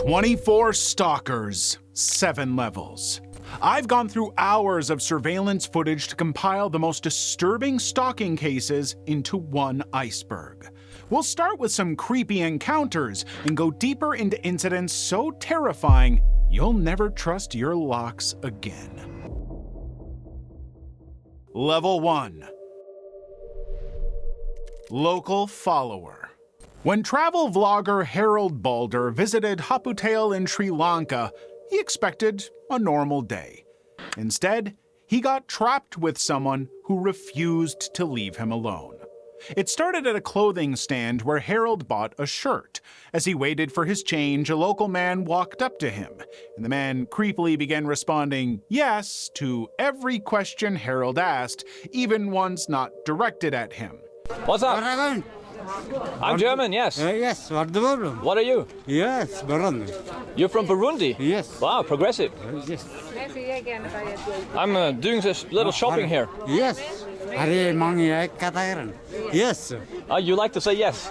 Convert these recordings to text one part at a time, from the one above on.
24 stalkers, 7 levels. I've gone through hours of surveillance footage to compile the most disturbing stalking cases into one iceberg. We'll start with some creepy encounters and go deeper into incidents so terrifying you'll never trust your locks again. Level 1. Local follower. When travel vlogger Harold Balder visited Haputale in Sri Lanka, he expected a normal day. Instead, he got trapped with someone who refused to leave him alone. It started at a clothing stand where Harold bought a shirt. As he waited for his change, a local man walked up to him, and the man creepily began responding yes to every question Harold asked, even ones not directed at him. What's up? I'm German, yes. Yes, what's the problem? What are you? Yes, Burundi. You're from Burundi? Yes. Wow, progressive. Yes. I'm doing this little shopping here. Yes. Yes. You like to say yes?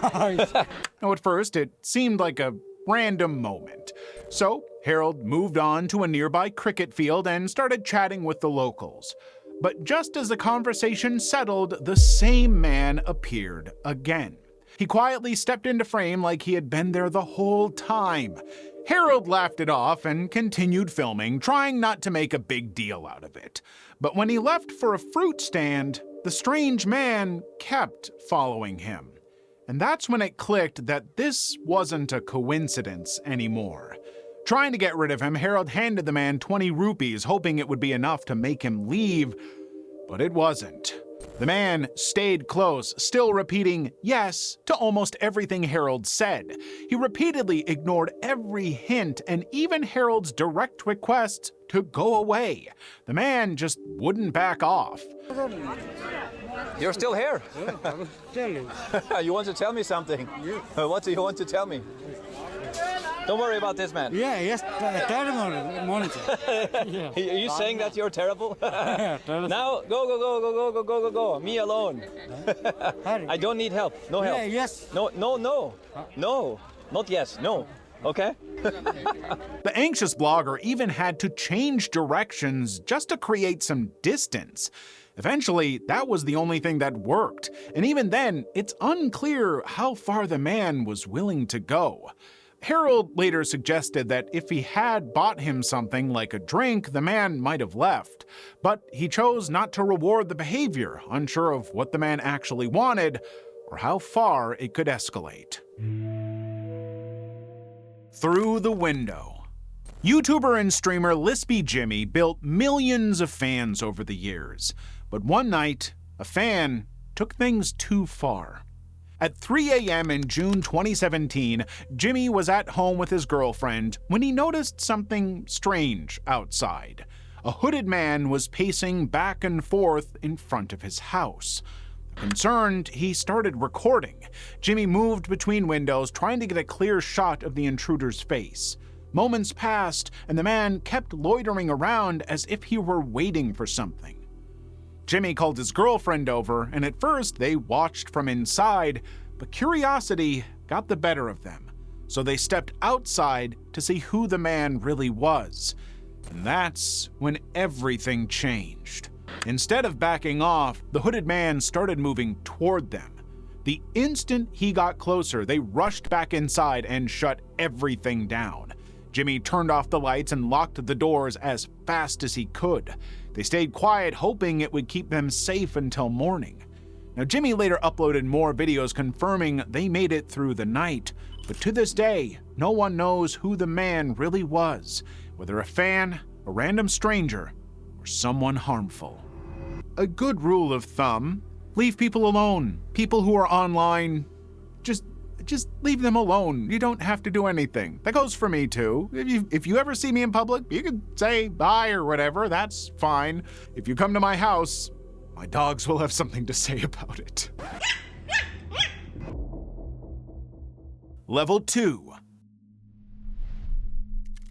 Now, at first, it seemed like a random moment. So, Harold moved on to a nearby cricket field and started chatting with the locals. But just as the conversation settled, the same man appeared again. He quietly stepped into frame like he had been there the whole time. Harold laughed it off and continued filming, trying not to make a big deal out of it. But when he left for a fruit stand, the strange man kept following him. And that's when it clicked that this wasn't a coincidence anymore. Trying to get rid of him, Harold handed the man 20 rupees, hoping it would be enough to make him leave, but it wasn't. The man stayed close, still repeating yes to almost everything Harold said. He repeatedly ignored every hint and even Harold's direct requests to go away. The man just wouldn't back off. You're still here? Yeah, I will tell you. You want to tell me something? Yeah. What do you want to tell me? Don't worry about this, man. Yeah, yes, terrible monitor. Yeah. Are you saying that you're terrible? Yeah, terrible. Now, go. Me alone. Hurry. I don't need help. No help. Yeah, yes. No. No. Not yes. No. Okay? The anxious blogger even had to change directions just to create some distance. Eventually, that was the only thing that worked, and even then, it's unclear how far the man was willing to go. Harold later suggested that if he had bought him something like a drink, the man might have left. But he chose not to reward the behavior, unsure of what the man actually wanted or how far it could escalate. Through the window. YouTuber and streamer Lispy Jimmy built millions of fans over the years. But one night, a fan took things too far. At 3 a.m. in June 2017, Jimmy was at home with his girlfriend when he noticed something strange outside. A hooded man was pacing back and forth in front of his house. Concerned, he started recording. Jimmy moved between windows, trying to get a clear shot of the intruder's face. Moments passed, and the man kept loitering around as if he were waiting for something. Jimmy called his girlfriend over, and at first they watched from inside, but curiosity got the better of them. So they stepped outside to see who the man really was. And that's when everything changed. Instead of backing off, the hooded man started moving toward them. The instant he got closer, they rushed back inside and shut everything down. Jimmy turned off the lights and locked the doors as fast as he could. They stayed quiet, hoping it would keep them safe until morning. Now, Jimmy later uploaded more videos confirming they made it through the night, but to this day, no one knows who the man really was, whether a fan, a random stranger, or someone harmful. A good rule of thumb: leave people alone. People who are online, just leave them alone. You don't have to do anything. That goes for me too. If you ever see me in public, you can say bye or whatever, that's fine. If you come to my house, my dogs will have something to say about it. Level 2.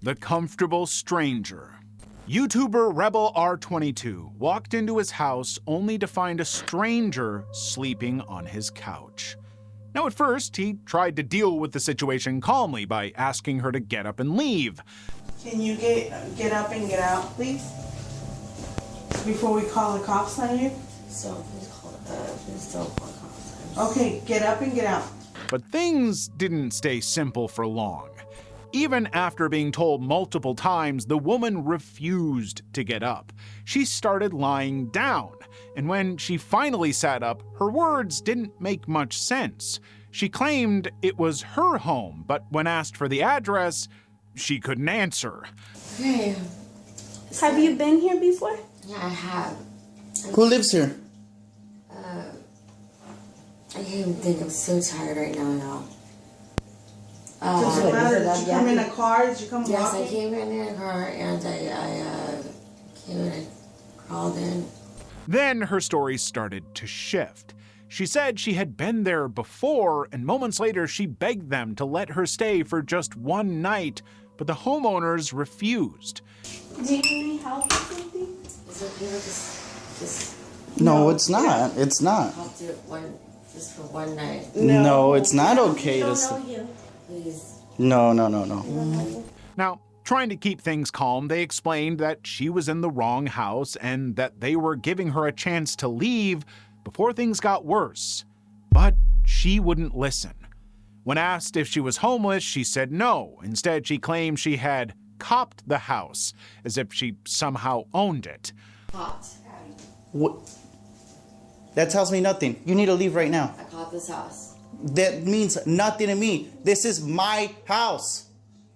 The Comfortable Stranger. YouTuber Rebel R22 walked into his house only to find a stranger sleeping on his couch. Now, at first, he tried to deal with the situation calmly by asking her to get up and leave. Can you get up and get out, please? Before we call the cops on you? So please don't call the cops. Okay, get up and get out. But things didn't stay simple for long. Even after being told multiple times, the woman refused to get up. She started lying down, and when she finally sat up, her words didn't make much sense. She claimed it was her home, but when asked for the address, she couldn't answer. Okay. Have you been here before? Yeah, I have. Who lives here? I can't even think. I'm so tired right now, y'all. Does it matter? Did you come in a car? Did you come Yes, walking? I came in a car and I came in and crawled in. Then her story started to shift. She said she had been there before, and moments later she begged them to let her stay for just one night, but the homeowners refused. Do you need help or something? Is it okay to just No, it's not. It's not. help do it just for one night? No, it's not okay I to. don't know you. Please. No. Now, trying to keep things calm, they explained that she was in the wrong house and that they were giving her a chance to leave before things got worse. But she wouldn't listen. When asked if she was homeless, she said no. Instead, she claimed she had copped the house, as if she somehow owned it. Caught. What? That tells me nothing. You need to leave right now. I caught this house. That means nothing to me. This is my house.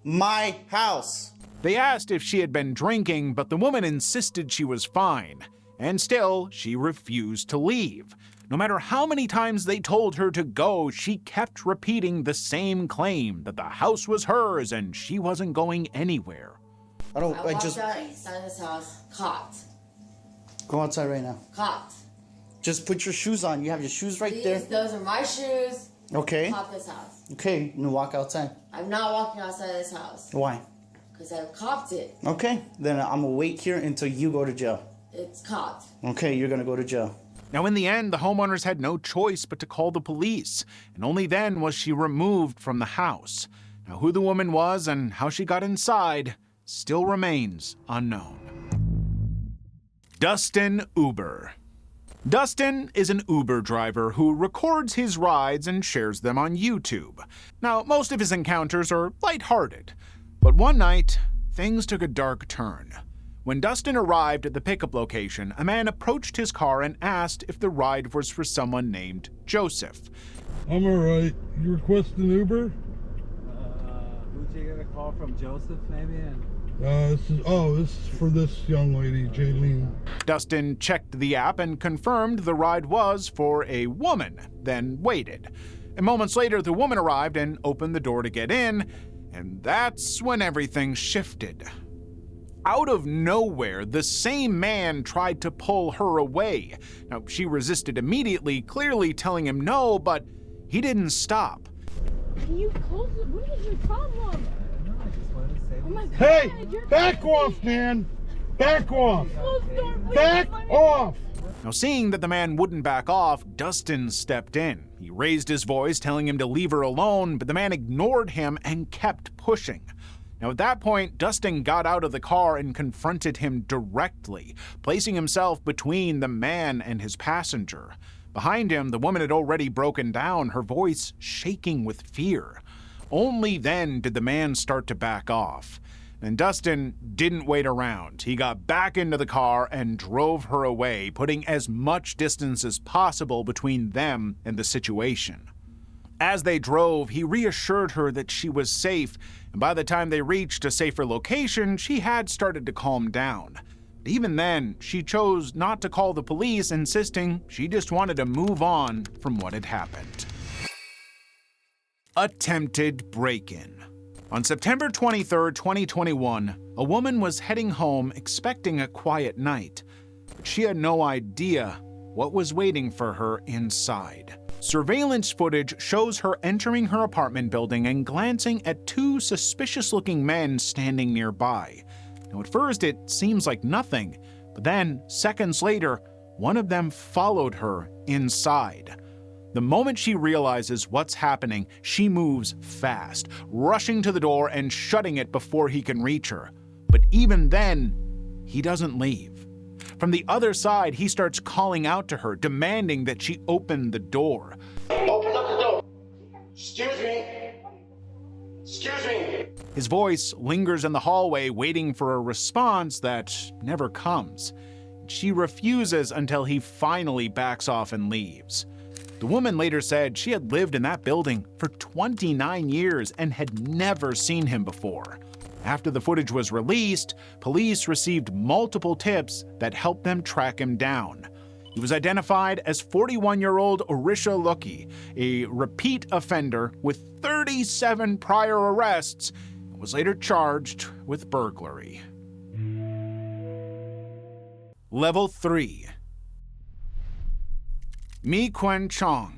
My house. They asked if she had been drinking, but the woman insisted she was fine. And still, she refused to leave. No matter how many times they told her to go, she kept repeating the same claim that the house was hers and she wasn't going anywhere. I walked outside this house. Caught. Go outside right now. Caught. Just put your shoes on. You have your shoes right there. Those are my shoes. Okay. Caught this house. Okay, you walk outside. I'm not walking outside this house. Why? Because I've copped it. Okay, then I'm gonna wait here until you go to jail. It's caught. Okay, you're gonna go to jail. Now, in the end, the homeowners had no choice but to call the police, and only then was she removed from the house. Now, who the woman was and how she got inside still remains unknown. Dustin Uber. Dustin is an Uber driver who records his rides and shares them on YouTube. Now, most of his encounters are lighthearted, but one night, things took a dark turn. When Dustin arrived at the pickup location, a man approached his car and asked if the ride was for someone named Joseph. I'm alright. You request an Uber? Who'd you get a call from, Joseph, maybe? This is for this young lady, Jaylene. Dustin checked the app and confirmed the ride was for a woman, then waited. And moments later, the woman arrived and opened the door to get in, and that's when everything shifted. Out of nowhere, the same man tried to pull her away. Now, she resisted immediately, clearly telling him no, but he didn't stop. Can you close it? What is your problem? No, I just wanted to say. Oh my God. Hey! you're Back off, man! Back off! Close the door, please. Back Let me- off! Now, seeing that the man wouldn't back off, Dustin stepped in. He raised his voice, telling him to leave her alone, but the man ignored him and kept pushing. Now, at that point, Dustin got out of the car and confronted him directly, placing himself between the man and his passenger. Behind him, the woman had already broken down, her voice shaking with fear. Only then did the man start to back off. And Dustin didn't wait around. He got back into the car and drove her away, putting as much distance as possible between them and the situation. As they drove, he reassured her that she was safe, and by the time they reached a safer location, she had started to calm down. But even then, she chose not to call the police, insisting she just wanted to move on from what had happened. Attempted break-in. On September 23, 2021, a woman was heading home expecting a quiet night, but she had no idea what was waiting for her inside. Surveillance footage shows her entering her apartment building and glancing at two suspicious-looking men standing nearby. Now, at first, it seems like nothing, but then, seconds later, one of them followed her inside. The moment she realizes what's happening, she moves fast, rushing to the door and shutting it before he can reach her. But even then, he doesn't leave. From the other side, he starts calling out to her, demanding that she open the door. Open up the door. Excuse me. Excuse me. His voice lingers in the hallway, waiting for a response that never comes. She refuses until he finally backs off and leaves. The woman later said she had lived in that building for 29 years and had never seen him before. After the footage was released, police received multiple tips that helped them track him down. He was identified as 41-year-old Orisha Lucky, a repeat offender with 37 prior arrests, and was later charged with burglary. Level 3. Mi Quen Chong.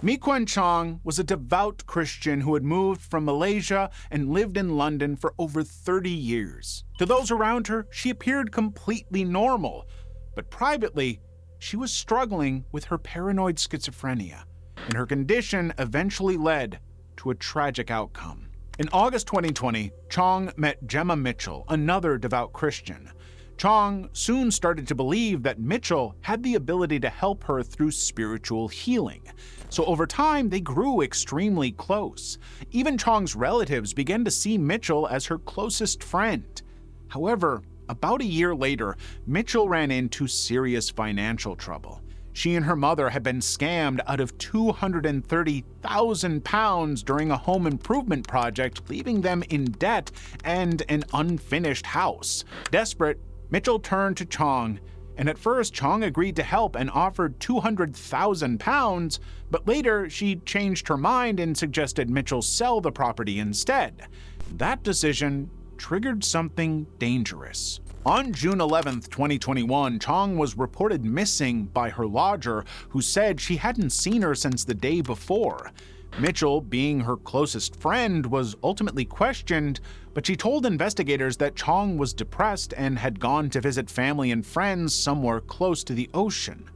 Mi Quen Chong was a devout Christian who had moved from Malaysia and lived in London for over 30 years. To those around her, she appeared completely normal, but privately, she was struggling with her paranoid schizophrenia, and her condition eventually led to a tragic outcome. In August 2020, Chong met Gemma Mitchell, another devout Christian. Chong soon started to believe that Mitchell had the ability to help her through spiritual healing. So over time, they grew extremely close. Even Chong's relatives began to see Mitchell as her closest friend. However, about a year later, Mitchell ran into serious financial trouble. She and her mother had been scammed out of £230,000 during a home improvement project, leaving them in debt and an unfinished house. Desperate, Mitchell turned to Chong, and at first Chong agreed to help and offered £200,000, but later she changed her mind and suggested Mitchell sell the property instead. That decision triggered something dangerous. On June 11, 2021, Chong was reported missing by her lodger, who said she hadn't seen her since the day before. Mitchell, being her closest friend, was ultimately questioned, but she told investigators that Chong was depressed and had gone to visit family and friends somewhere close to the ocean.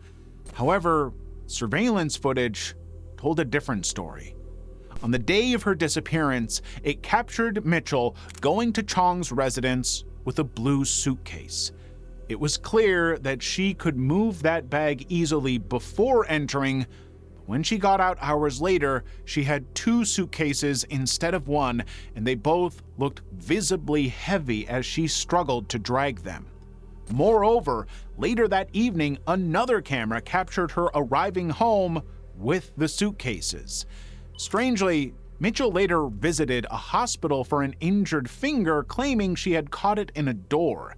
However, surveillance footage told a different story. On the day of her disappearance, it captured Mitchell going to Chong's residence with a blue suitcase. It was clear that she could move that bag easily before entering. When she got out hours later, she had 2 suitcases instead of 1, and they both looked visibly heavy as she struggled to drag them. Moreover, later that evening, another camera captured her arriving home with the suitcases. Strangely, Mitchell later visited a hospital for an injured finger, claiming she had caught it in a door.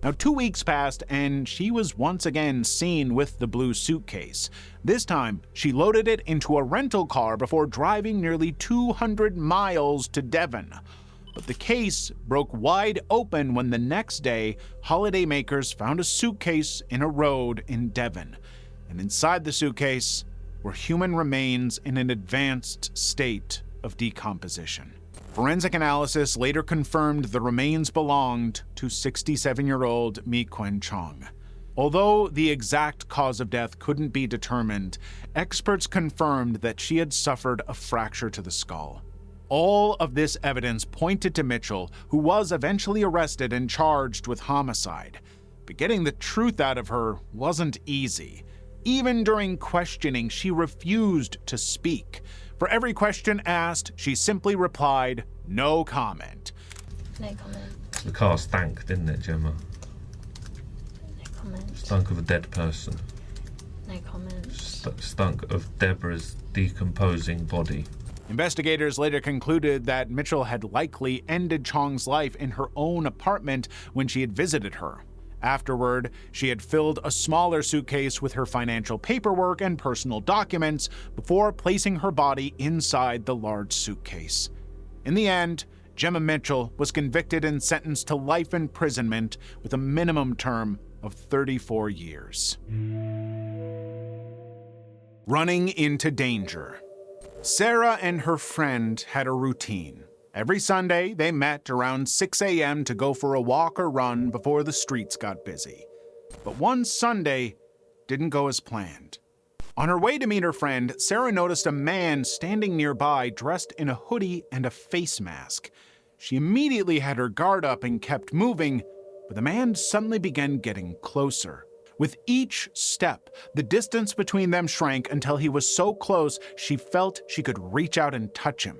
Now, 2 weeks passed, and she was once again seen with the blue suitcase. This time, she loaded it into a rental car before driving nearly 200 miles to Devon. But the case broke wide open when the next day, holidaymakers found a suitcase in a road in Devon. And inside the suitcase were human remains in an advanced state of decomposition. Forensic analysis later confirmed the remains belonged to 67-year-old Mi Quen Chong. Although the exact cause of death couldn't be determined, experts confirmed that she had suffered a fracture to the skull. All of this evidence pointed to Mitchell, who was eventually arrested and charged with homicide. But getting the truth out of her wasn't easy. Even during questioning, she refused to speak. For every question asked, she simply replied, "No comment." No comment. The car stank, didn't it, Gemma? No comment. Stunk of a dead person. No comment. Stunk of Deborah's decomposing body. Investigators later concluded that Mitchell had likely ended Chong's life in her own apartment when she had visited her. Afterward, she had filled a smaller suitcase with her financial paperwork and personal documents before placing her body inside the large suitcase. In the end, Gemma Mitchell was convicted and sentenced to life imprisonment with a minimum term of 34 years. Running into danger. Sarah and her friend had a routine. Every Sunday, they met around 6 a.m. to go for a walk or run before the streets got busy. But one Sunday didn't go as planned. On her way to meet her friend, Sarah noticed a man standing nearby dressed in a hoodie and a face mask. She immediately had her guard up and kept moving, but the man suddenly began getting closer. With each step, the distance between them shrank until he was so close she felt she could reach out and touch him.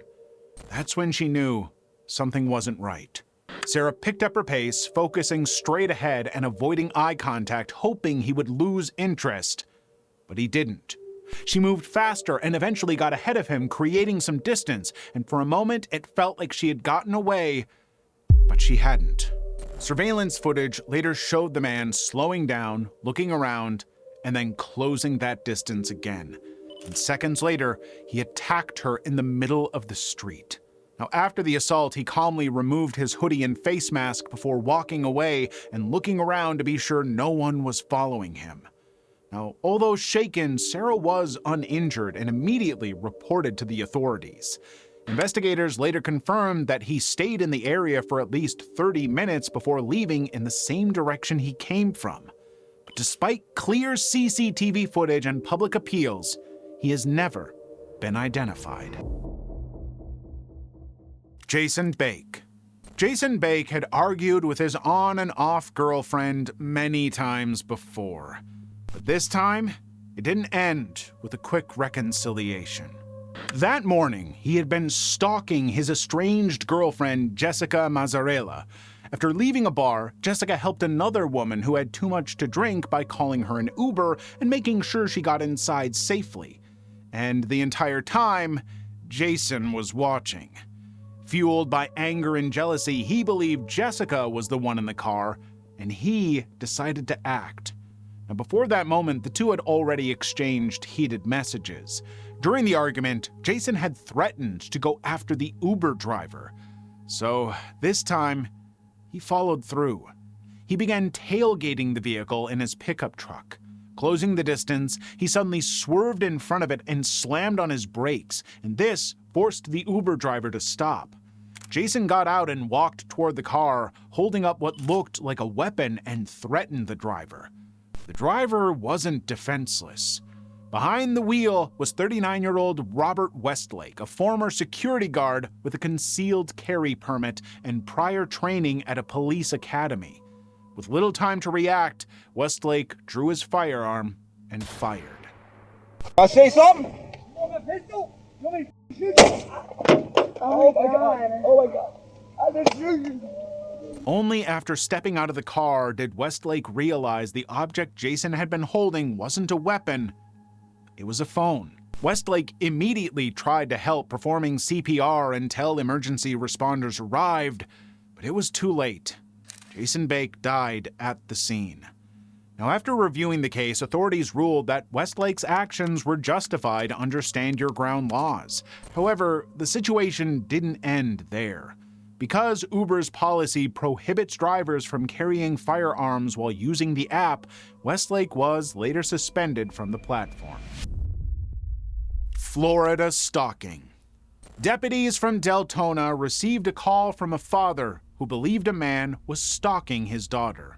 That's when she knew something wasn't right. Sarah picked up her pace, focusing straight ahead and avoiding eye contact, hoping he would lose interest. But he didn't. She moved faster and eventually got ahead of him, creating some distance, and for a moment it felt like she had gotten away, but she hadn't. Surveillance footage later showed the man slowing down, looking around, and then closing that distance again. And seconds later, he attacked her in the middle of the street. Now, after the assault, he calmly removed his hoodie and face mask before walking away and looking around to be sure no one was following him. Now, although shaken, Sarah was uninjured and immediately reported to the authorities. Investigators later confirmed that he stayed in the area for at least 30 minutes before leaving in the same direction he came from. But despite clear CCTV footage and public appeals, he has never been identified. Jason Bake. Jason Bake had argued with his on and off girlfriend many times before. But this time, it didn't end with a quick reconciliation. That morning, he had been stalking his estranged girlfriend, Jessica Mazzarella. After leaving a bar, Jessica helped another woman who had too much to drink by calling her an Uber and making sure she got inside safely. And the entire time, Jason was watching. Fueled by anger and jealousy, he believed Jessica was the one in the car, and he decided to act. Now, before that moment, the two had already exchanged heated messages. During the argument, Jason had threatened to go after the Uber driver. So this time, he followed through. He began tailgating the vehicle in his pickup truck. Closing the distance, he suddenly swerved in front of it and slammed on his brakes, and this forced the Uber driver to stop. Jason got out and walked toward the car, holding up what looked like a weapon, and threatened the driver. The driver wasn't defenseless. Behind the wheel was 39-year-old Robert Westlake, a former security guard with a concealed carry permit and prior training at a police academy. With little time to react, Westlake drew his firearm and fired. I say something? You want my pistol? You want me to shoot you? Oh my God. Oh my God. I didn't shoot you. Only after stepping out of the car did Westlake realize the object Jason had been holding wasn't a weapon, it was a phone. Westlake immediately tried to help, performing CPR until emergency responders arrived, but it was too late. Jason Bake died at the scene. Now, after reviewing the case, authorities ruled that Westlake's actions were justified under stand your ground laws. However, the situation didn't end there. Because Uber's policy prohibits drivers from carrying firearms while using the app, Westlake was later suspended from the platform. Florida stalking. Deputies from Deltona received a call from a father who believed a man was stalking his daughter.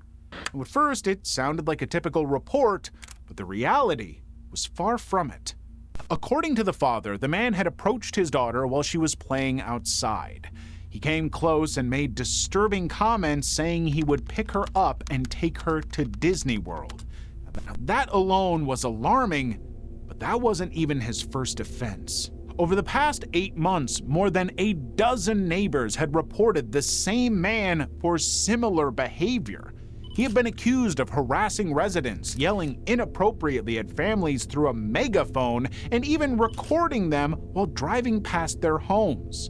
At first, it sounded like a typical report, but the reality was far from it. According to the father, the man had approached his daughter while she was playing outside. He came close and made disturbing comments saying he would pick her up and take her to Disney World. Now, that alone was alarming, but that wasn't even his first offense. Over the past 8 months, more than a dozen neighbors had reported the same man for similar behavior. He had been accused of harassing residents, yelling inappropriately at families through a megaphone, and even recording them while driving past their homes.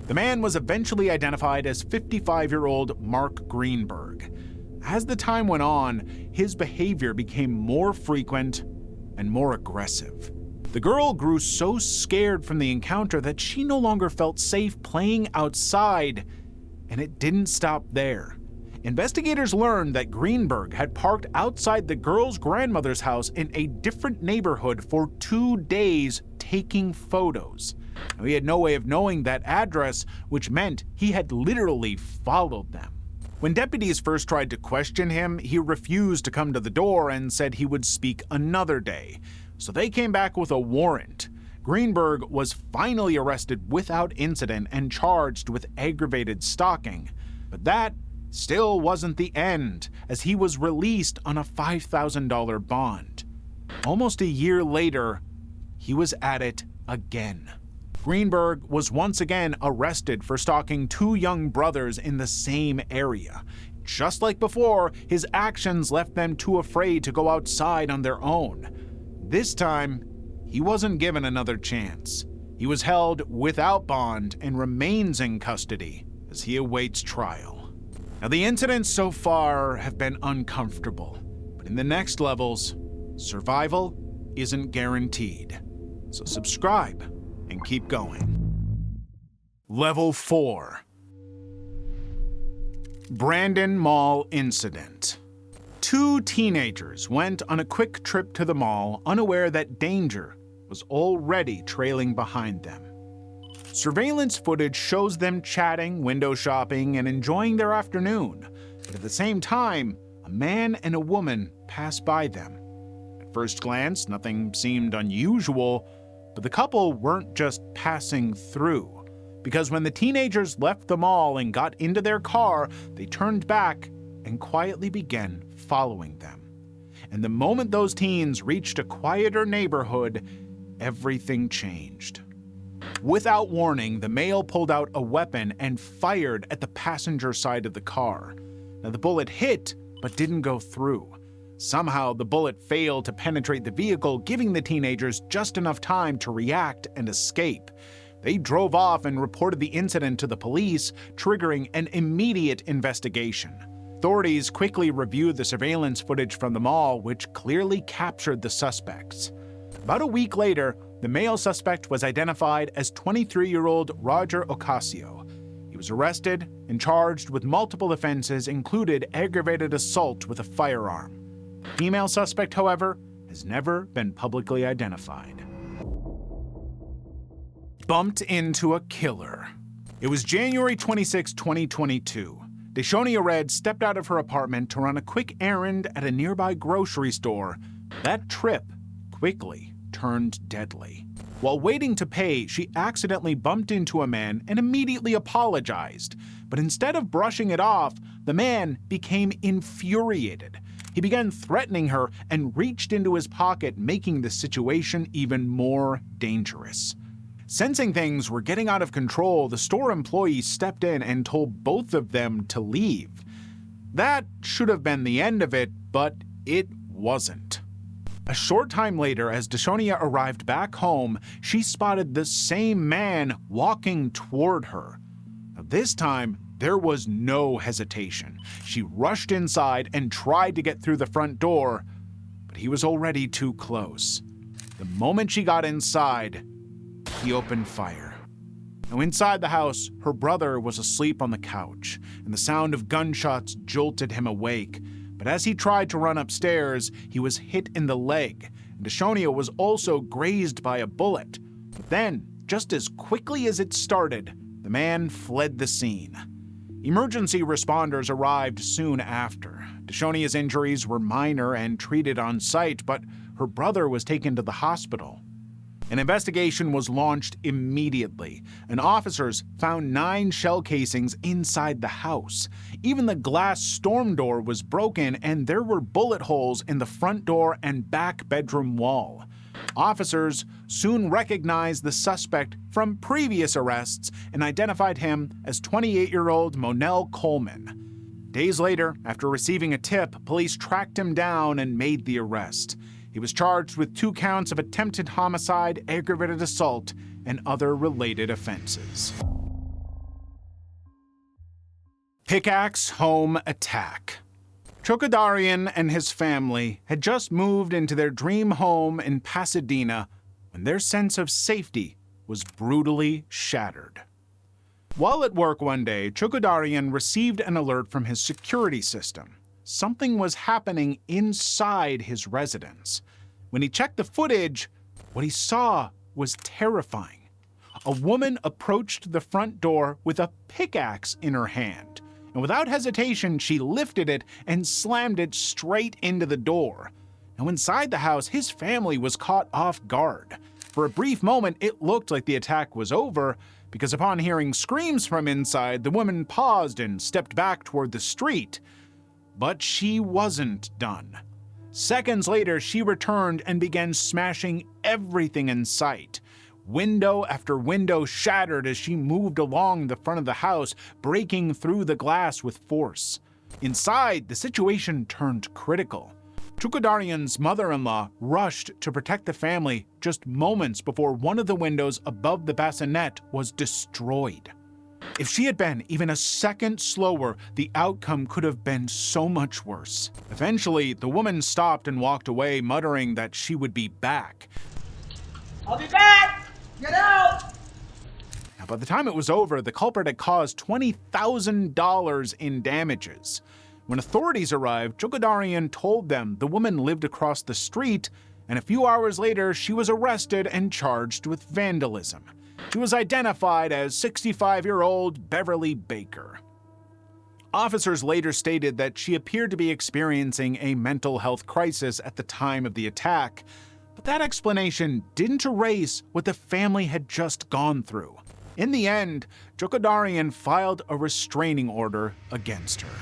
The man was eventually identified as 55-year-old Mark Greenberg. As the time went on, his behavior became more frequent and more aggressive. The girl grew so scared from the encounter that she no longer felt safe playing outside, and it didn't stop there. Investigators learned that Greenberg had parked outside the girl's grandmother's house in a different neighborhood for 2 days taking photos. Now, he had no way of knowing that address, which meant he had literally followed them. When deputies first tried to question him, he refused to come to the door and said he would speak another day. so they came back with a warrant. Greenberg was finally arrested without incident and charged with aggravated stalking. But that still wasn't the end, as he was released on a $5,000 bond. Almost a year later, he was at it again. Greenberg was once again arrested for stalking two young brothers in the same area. Just like before, his actions left them too afraid to go outside on their own. This time, he wasn't given another chance. He was held without bond and remains in custody as he awaits trial. Now, the incidents so far have been uncomfortable, but in the next levels, survival isn't guaranteed. So subscribe and keep going. Level 4. Brandon Mall Incident. Two teenagers went on a quick trip to the mall, unaware that danger was already trailing behind them. Surveillance footage shows them chatting, window shopping, and enjoying their afternoon. But at the same time, a man and a woman pass by them. At first glance, nothing seemed unusual, but the couple weren't just passing through. Because when the teenagers left the mall and got into their car, they turned back and quietly began following them. And the moment those teens reached a quieter neighborhood, everything changed. Without warning, the male pulled out a weapon and fired at the passenger side of the car. Now, the bullet hit, but didn't go through. Somehow, the bullet failed to penetrate the vehicle, giving the teenagers just enough time to react and escape. They drove off and reported the incident to the police, triggering an immediate investigation. Authorities quickly reviewed the surveillance footage from the mall, which clearly captured the suspects. About a week later, the male suspect was identified as 23-year-old Roger Ocasio. He was arrested and charged with multiple offenses, including aggravated assault with a firearm. The female suspect, however, has never been publicly identified. Bumped into a killer. It was January 26, 2022. Deshonia Red stepped out of her apartment to run a quick errand at a nearby grocery store. That trip quickly turned deadly. While waiting to pay, she accidentally bumped into a man and immediately apologized. But instead of brushing it off, the man became infuriated. He began threatening her and reached into his pocket, making the situation even more dangerous. Sensing things were getting out of control, the store employee stepped in and told both of them to leave. That should have been the end of it, but it wasn't. A short time later, as Deshonia arrived back home, she spotted the same man walking toward her. Now, this time, there was no hesitation. She rushed inside and tried to get through the front door, but he was already too close. The moment she got inside, he opened fire. Now, inside the house, her brother was asleep on the couch, and the sound of gunshots jolted him awake. But as he tried to run upstairs, he was hit in the leg, and Deshonia was also grazed by a bullet. But then, just as quickly as it started, the man fled the scene. Emergency responders arrived soon after. Deshonia's injuries were minor and treated on site, but her brother was taken to the hospital. An investigation was launched immediately, and officers found 9 shell casings inside the house. Even the glass storm door was broken, and there were bullet holes in the front door and back bedroom wall. Officers soon recognized the suspect from previous arrests and identified him as 28-year-old Monel Coleman. Days later, after receiving a tip, police tracked him down and made the arrest. He was charged with 2 counts of attempted homicide, aggravated assault, and other related offenses. Pickaxe home attack. Chokadarian and his family had just moved into their dream home in Pasadena when their sense of safety was brutally shattered. While at work one day, Chokadarian received an alert from his security system. Something was happening inside his residence. When he checked the footage, what he saw was terrifying. A woman approached the front door with a pickaxe in her hand, and without hesitation, she lifted it and slammed it straight into the door. Now, inside the house, his family was caught off guard. For a brief moment, it looked like the attack was over, because upon hearing screams from inside, the woman paused and stepped back toward the street. But she wasn't done. Seconds later, she returned and began smashing everything in sight. Window after window shattered as she moved along the front of the house, breaking through the glass with force. Inside, the situation turned critical. Chukudarian's mother-in-law rushed to protect the family just moments before one of the windows above the bassinet was destroyed. If she had been even a second slower, the outcome could have been so much worse. Eventually, the woman stopped and walked away, muttering that she would be back. I'll be back! Get out! Now, by the time it was over, the culprit had caused $20,000 in damages. When authorities arrived, Chukudarian told them the woman lived across the street, and a few hours later, she was arrested and charged with vandalism. She was identified as 65-year-old Beverly Baker. Officers later stated that she appeared to be experiencing a mental health crisis at the time of the attack, but that explanation didn't erase what the family had just gone through. In the end, Chukudarian filed a restraining order against her.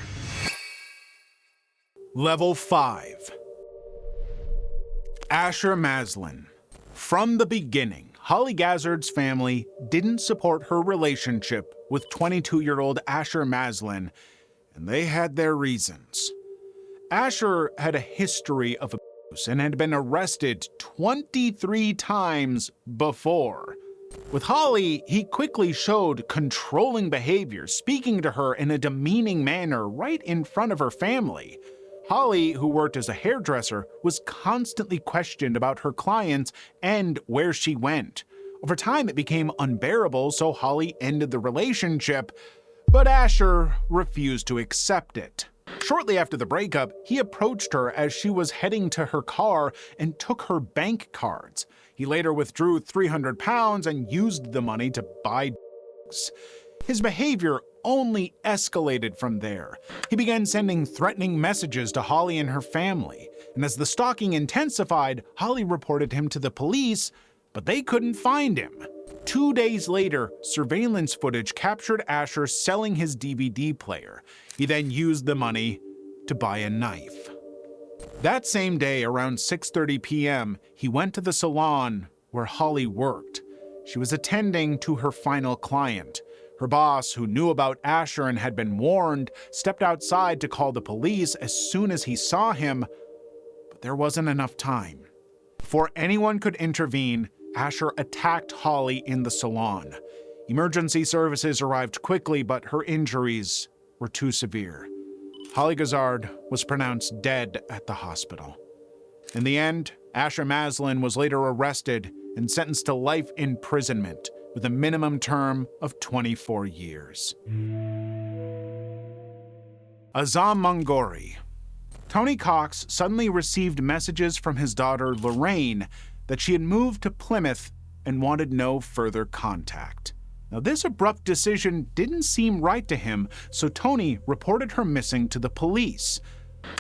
Level 5. Asher Maslin. From the beginning, Holly Gazzard's family didn't support her relationship with 22-year-old Asher Maslin, and they had their reasons. Asher had a history of abuse and had been arrested 23 times before. With Holly, he quickly showed controlling behavior, speaking to her in a demeaning manner right in front of her family. Holly, who worked as a hairdresser, was constantly questioned about her clients and where she went. Over time, it became unbearable, so Holly ended the relationship, but Asher refused to accept it. Shortly after the breakup, he approached her as she was heading to her car and took her bank cards. He later withdrew £300 and used the money to buy drugs. His behavior only escalated from there. He began sending threatening messages to Holly and her family, and as the stalking intensified, Holly reported him to the police, but they couldn't find him. 2 days later, surveillance footage captured Asher selling his DVD player. He then used the money to buy a knife. That same day, around 6:30 p.m., he went to the salon where Holly worked. She was attending to her final client. Her boss, who knew about Asher and had been warned, stepped outside to call the police as soon as he saw him, but there wasn't enough time. Before anyone could intervene, Asher attacked Holly in the salon. Emergency services arrived quickly, but her injuries were too severe. Holly Gazzard was pronounced dead at the hospital. In the end, Asher Maslin was later arrested and sentenced to life imprisonment with a minimum term of 24 years. Azam Mangori. Tony Cox suddenly received messages from his daughter Lorraine that she had moved to Plymouth and wanted no further contact. Now, this abrupt decision didn't seem right to him, so Tony reported her missing to the police.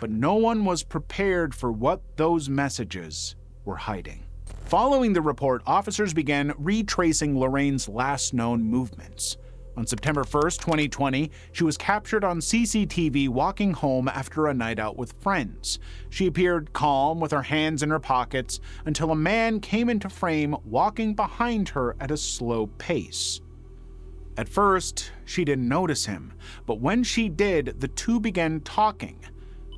But no one was prepared for what those messages were hiding. Following the report, officers began retracing Lorraine's last known movements. On September 1st, 2020, she was captured on CCTV walking home after a night out with friends. She appeared calm with her hands in her pockets until a man came into frame walking behind her at a slow pace. At first, she didn't notice him, but when she did, the two began talking.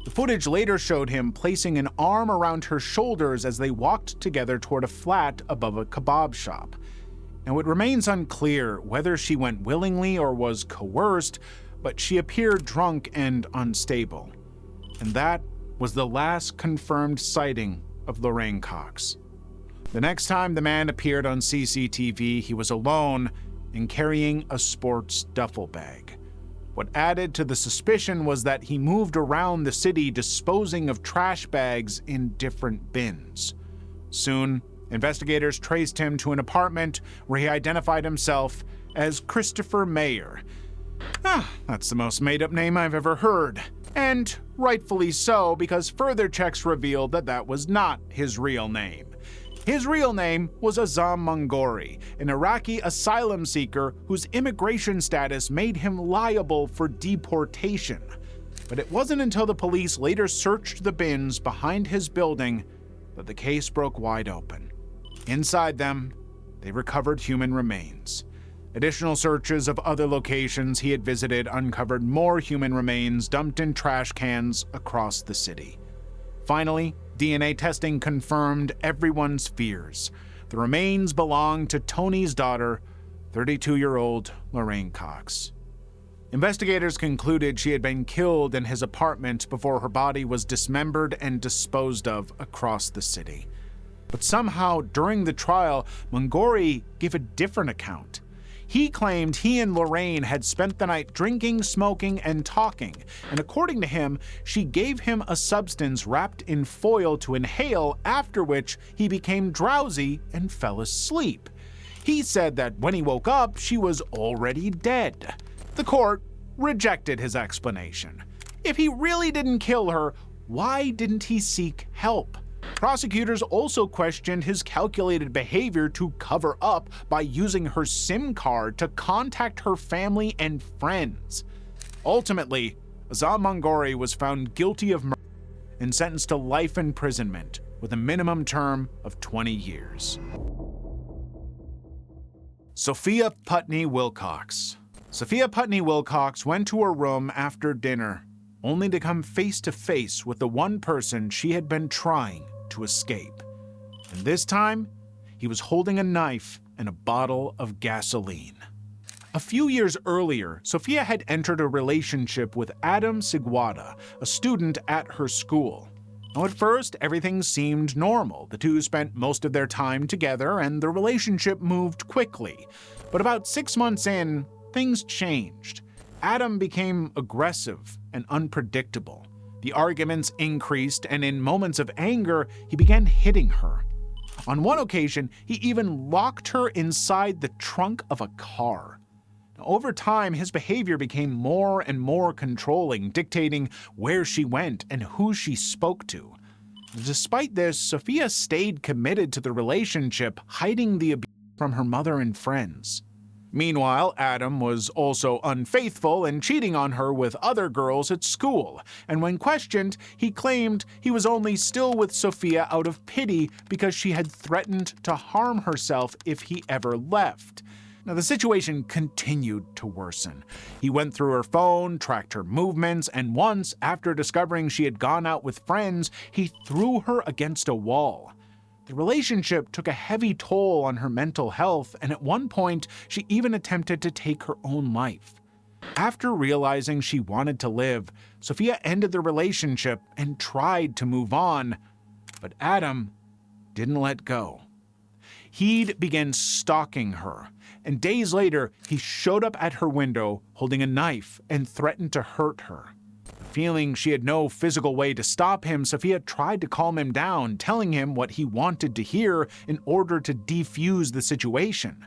The footage later showed him placing an arm around her shoulders as they walked together toward a flat above a kebab shop. Now, it remains unclear whether she went willingly or was coerced, but she appeared drunk and unstable. And that was the last confirmed sighting of Lorraine Cox. The next time the man appeared on CCTV, he was alone and carrying a sports duffel bag. What added to the suspicion was that he moved around the city disposing of trash bags in different bins. Soon, investigators traced him to an apartment where he identified himself as Christopher Mayer. That's the most made-up name I've ever heard. And rightfully so, because further checks revealed that that was not his real name. His real name was Azam Mangori, an Iraqi asylum seeker whose immigration status made him liable for deportation. But it wasn't until the police later searched the bins behind his building that the case broke wide open. Inside them, they recovered human remains. Additional searches of other locations he had visited uncovered more human remains dumped in trash cans across the city. Finally, DNA testing confirmed everyone's fears. The remains belonged to Tony's daughter, 32-year-old Lorraine Cox. Investigators concluded she had been killed in his apartment before her body was dismembered and disposed of across the city. But somehow, during the trial, Mangori gave a different account. He claimed he and Lorraine had spent the night drinking, smoking, and talking, and according to him, she gave him a substance wrapped in foil to inhale, after which he became drowsy and fell asleep. He said that when he woke up, she was already dead. The court rejected his explanation. If he really didn't kill her, why didn't he seek help? Prosecutors also questioned his calculated behavior to cover up by using her SIM card to contact her family and friends. Ultimately, Azam Mangori was found guilty of murder and sentenced to life imprisonment with a minimum term of 20 years. Sophia Putney Wilcox. Sophia Putney Wilcox went to her room after dinner, only to come face to face with the one person she had been trying to escape. And this time, he was holding a knife and a bottle of gasoline. A few years earlier, Sophia had entered a relationship with Adam Sigwada, a student at her school. Now, at first, everything seemed normal. The two spent most of their time together, and the relationship moved quickly. But about 6 months in, things changed. Adam became aggressive and unpredictable. The arguments increased, and in moments of anger, he began hitting her. On one occasion, he even locked her inside the trunk of a car. Now, over time, his behavior became more and more controlling, dictating where she went and who she spoke to. Despite this, Sophia stayed committed to the relationship, hiding the abuse from her mother and friends. Meanwhile, Adam was also unfaithful and cheating on her with other girls at school, and when questioned, he claimed he was only still with Sophia out of pity because she had threatened to harm herself if he ever left. Now, the situation continued to worsen. He went through her phone, tracked her movements, and once, after discovering she had gone out with friends, he threw her against a wall. The relationship took a heavy toll on her mental health, and at one point, she even attempted to take her own life. After realizing she wanted to live, Sophia ended the relationship and tried to move on, but Adam didn't let go. He'd began stalking her, and days later, he showed up at her window holding a knife and threatened to hurt her. Feeling she had no physical way to stop him, Sophia tried to calm him down, telling him what he wanted to hear in order to defuse the situation.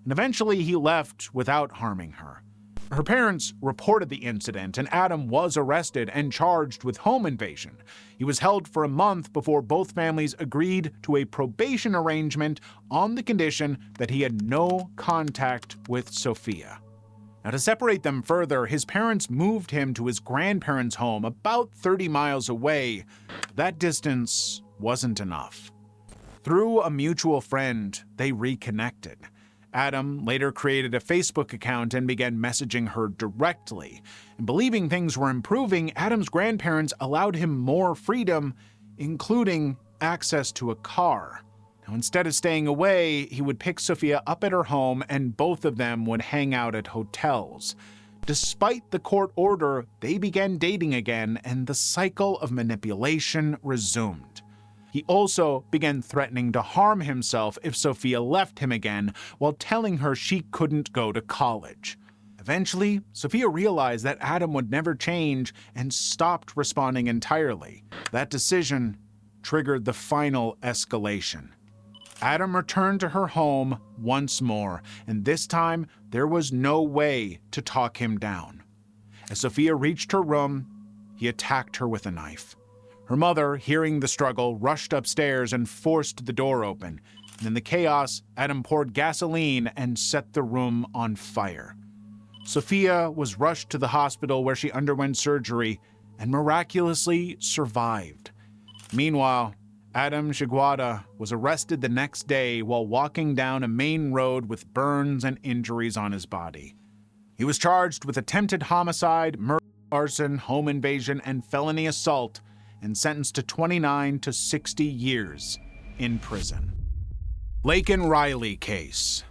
And eventually he left without harming her. Her parents reported the incident, and Adam was arrested and charged with home invasion. He was held for a month before both families agreed to a probation arrangement on the condition that he had no contact with Sophia. Now, to separate them further, his parents moved him to his grandparents' home about 30 miles away. That distance wasn't enough. Through a mutual friend, they reconnected. Adam later created a Facebook account and began messaging her directly. And believing things were improving, Adam's grandparents allowed him more freedom, including access to a car. Now, instead of staying away, he would pick Sophia up at her home, and both of them would hang out at hotels. Despite the court order, they began dating again, and the cycle of manipulation resumed. He also began threatening to harm himself if Sophia left him again, while telling her she couldn't go to college. Eventually, Sophia realized that Adam would never change and stopped responding entirely. That decision triggered the final escalation. Adam returned to her home once more, and this time there was no way to talk him down. As Sophia reached her room, he attacked her with a knife. Her mother, hearing the struggle, rushed upstairs and forced the door open. And in the chaos, Adam poured gasoline and set the room on fire. Sophia was rushed to the hospital where she underwent surgery and miraculously survived. Meanwhile, Adam Shigwada was arrested the next day while walking down a main road with burns and injuries on his body. He was charged with attempted homicide, murder, arson, home invasion, and felony assault, and sentenced to 29 to 60 years in prison. Laken Riley case.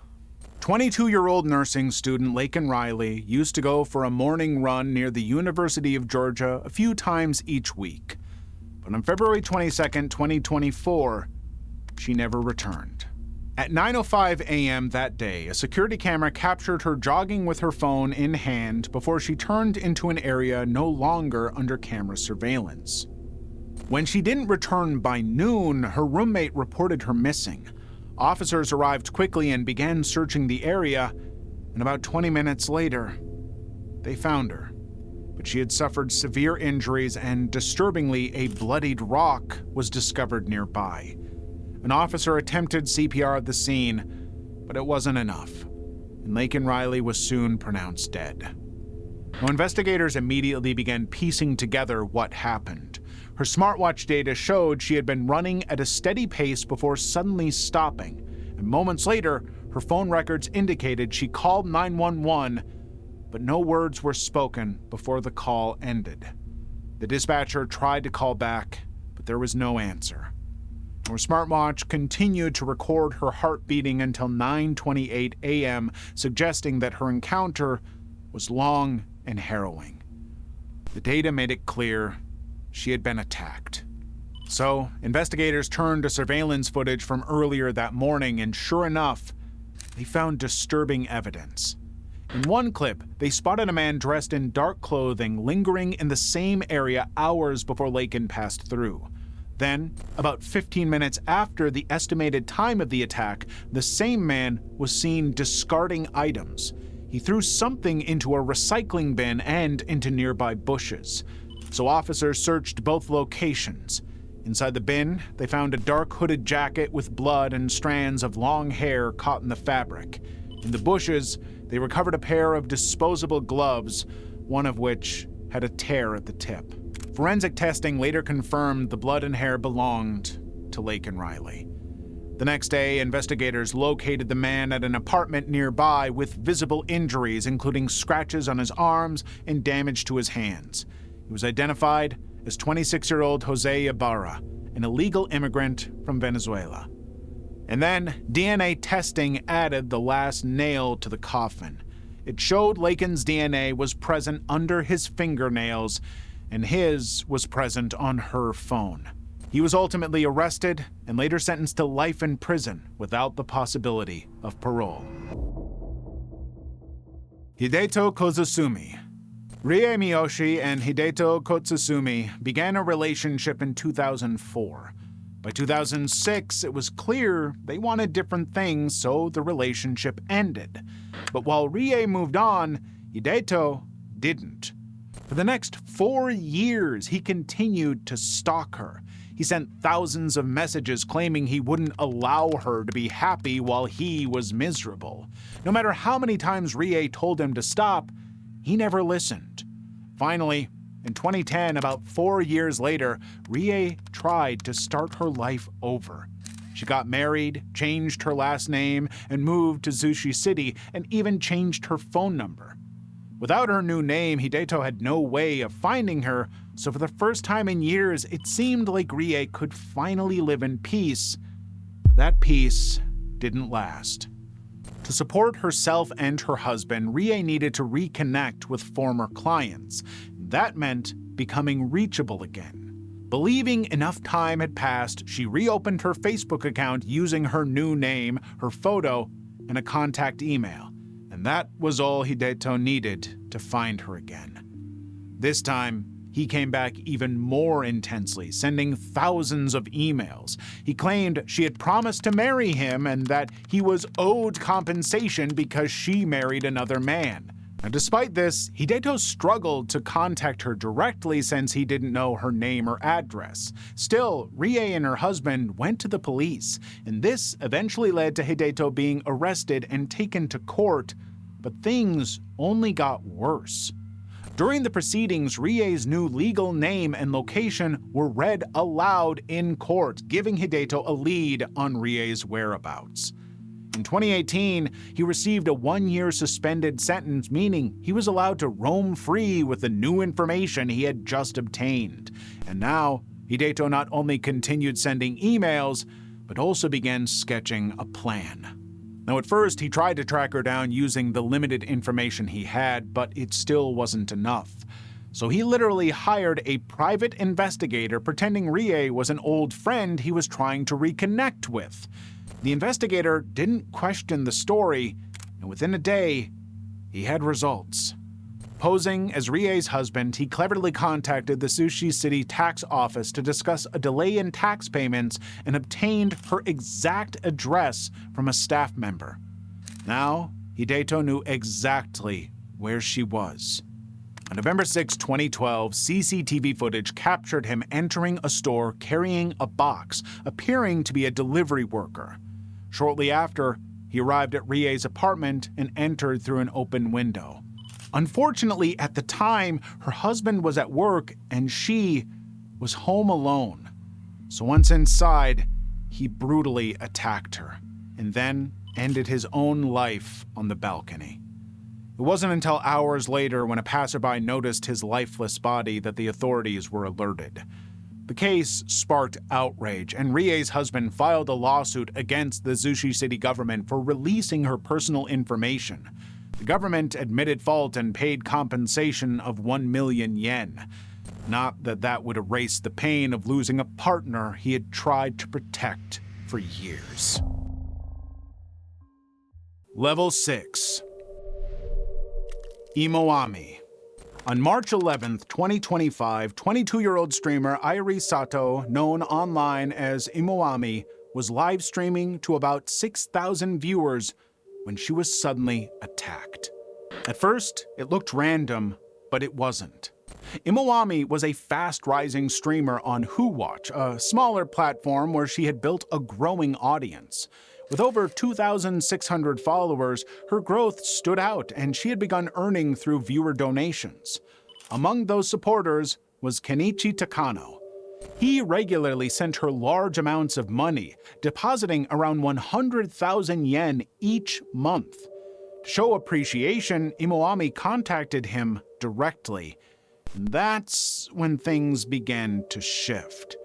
22-year-old nursing student Laken Riley used to go for a morning run near the University of Georgia a few times each week. But on February 22, 2024, she never returned. At 9:05 a.m. that day, a security camera captured her jogging with her phone in hand before she turned into an area no longer under camera surveillance. When she didn't return by noon, her roommate reported her missing. Officers arrived quickly and began searching the area, and about 20 minutes later, they found her. But she had suffered severe injuries, and disturbingly, a bloodied rock was discovered nearby. An officer attempted CPR at the scene, but it wasn't enough, and Laken Riley was soon pronounced dead. Now, investigators immediately began piecing together what happened. Her smartwatch data showed she had been running at a steady pace before suddenly stopping, and moments later, her phone records indicated she called 911, but no words were spoken before the call ended. The dispatcher tried to call back, but there was no answer. Her smartwatch continued to record her heart beating until 9:28 a.m., suggesting that her encounter was long and harrowing. The data made it clear she had been attacked. So, investigators turned to surveillance footage from earlier that morning, and sure enough, they found disturbing evidence. In one clip, they spotted a man dressed in dark clothing lingering in the same area hours before Laken passed through. Then, about 15 minutes after the estimated time of the attack, the same man was seen discarding items. He threw something into a recycling bin and into nearby bushes. So officers searched both locations. Inside the bin, they found a dark hooded jacket with blood and strands of long hair caught in the fabric. In the bushes, they recovered a pair of disposable gloves, one of which had a tear at the tip. Forensic testing later confirmed the blood and hair belonged to Laken Riley. The next day, investigators located the man at an apartment nearby with visible injuries, including scratches on his arms and damage to his hands. He was identified as 26-year-old Jose Ibarra, an illegal immigrant from Venezuela. And then, DNA testing added the last nail to the coffin. It showed Laken's DNA was present under his fingernails, and his was present on her phone. He was ultimately arrested and later sentenced to life in prison without the possibility of parole. Hideto Kozusumi. Rie Miyoshi and Hideto Kozusumi began a relationship in 2004. By 2006, it was clear they wanted different things, so the relationship ended. But while Rie moved on, Hideto didn't. For the next 4 years, he continued to stalk her. He sent thousands of messages claiming he wouldn't allow her to be happy while he was miserable. No matter how many times Rie told him to stop, he never listened. Finally, in 2010, about 4 years later, Rie tried to start her life over. She got married, changed her last name, and moved to Zushi City, and even changed her phone number. Without her new name, Hideto had no way of finding her, so for the first time in years, it seemed like Rie could finally live in peace. That peace didn't last. To support herself and her husband, Rie needed to reconnect with former clients. That meant becoming reachable again. Believing enough time had passed, she reopened her Facebook account using her new name, her photo, and a contact email. And that was all Hideto needed to find her again. This time, he came back even more intensely, sending thousands of emails. He claimed she had promised to marry him and that he was owed compensation because she married another man. Now, despite this, Hideto struggled to contact her directly since he didn't know her name or address. Still, Rie and her husband went to the police, and this eventually led to Hideto being arrested and taken to court, but things only got worse. During the proceedings, Rie's new legal name and location were read aloud in court, giving Hideto a lead on Rie's whereabouts. In 2018, he received a 1-year suspended sentence, meaning he was allowed to roam free with the new information he had just obtained. And now, Hideto not only continued sending emails, but also began sketching a plan. Now, at first, he tried to track her down using the limited information he had, but it still wasn't enough. So he literally hired a private investigator pretending Rie was an old friend he was trying to reconnect with. The investigator didn't question the story, and within a day, he had results. Posing as Rie's husband, he cleverly contacted the Sushi City tax office to discuss a delay in tax payments and obtained her exact address from a staff member. Now, Hideto knew exactly where she was. On November 6, 2012, CCTV footage captured him entering a store carrying a box, appearing to be a delivery worker. Shortly after, he arrived at Rie's apartment and entered through an open window. Unfortunately, at the time, her husband was at work and she was home alone. So once inside, he brutally attacked her and then ended his own life on the balcony. It wasn't until hours later when a passerby noticed his lifeless body that the authorities were alerted. The case sparked outrage, and Rie's husband filed a lawsuit against the Sushi City government for releasing her personal information. The government admitted fault and paid compensation of 1 million yen. Not that that would erase the pain of losing a partner he had tried to protect for years. Level 6. Imoami. On March 11, 2025, 22-year-old streamer Airi Sato, known online as Imoami, was live streaming to about 6,000 viewers when she was suddenly attacked. At first, it looked random, but it wasn't. Imoami was a fast-rising streamer on WhoWatch, a smaller platform where she had built a growing audience. With over 2,600 followers, her growth stood out, and she had begun earning through viewer donations. Among those supporters was Kenichi Takano. He regularly sent her large amounts of money, depositing around 100,000 yen each month. To show appreciation, Imoami contacted him directly. And that's when things began to shift.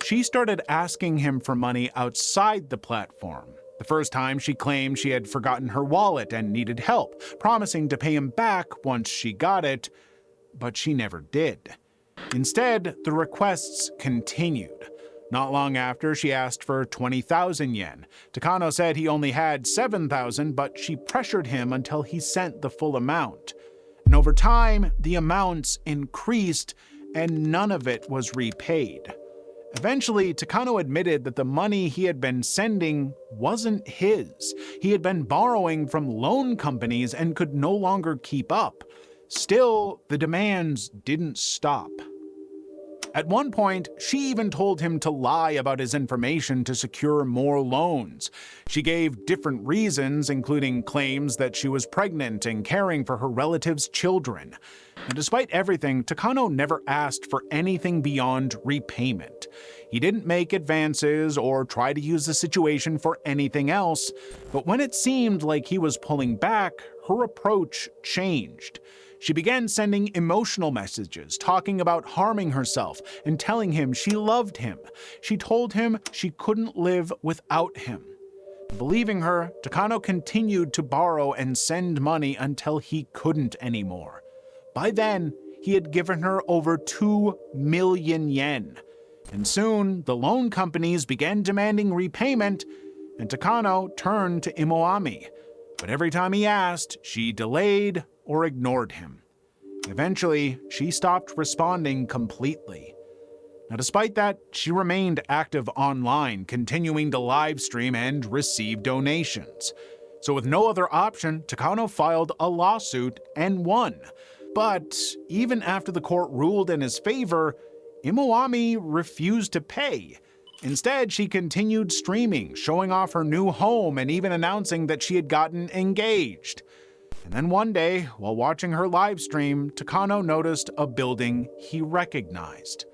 She started asking him for money outside the platform. The first time, she claimed she had forgotten her wallet and needed help, promising to pay him back once she got it, but she never did. Instead, the requests continued. Not long after, she asked for 20,000 yen. Takano said he only had 7,000, but she pressured him until he sent the full amount. And over time, the amounts increased, and none of it was repaid. Eventually, Takano admitted that the money he had been sending wasn't his. He had been borrowing from loan companies and could no longer keep up. Still, the demands didn't stop. At one point, she even told him to lie about his information to secure more loans. She gave different reasons, including claims that she was pregnant and caring for her relatives' children. And despite everything, Takano never asked for anything beyond repayment. He didn't make advances or try to use the situation for anything else, but when it seemed like he was pulling back, her approach changed. She began sending emotional messages, talking about harming herself and telling him she loved him. She told him she couldn't live without him. Believing her, Takano continued to borrow and send money until he couldn't anymore. By then, he had given her over 2 million yen. And soon, the loan companies began demanding repayment, and Takano turned to Imoami. But every time he asked, she delayed or ignored him. Eventually, she stopped responding completely. Now, despite that, she remained active online, continuing to live stream and receive donations. So with no other option, Takano filed a lawsuit and won. But even after the court ruled in his favor, Imawami refused to pay. Instead, she continued streaming, showing off her new home and even announcing that she had gotten engaged. And then one day, while watching her live stream, Takano noticed a building he recognized.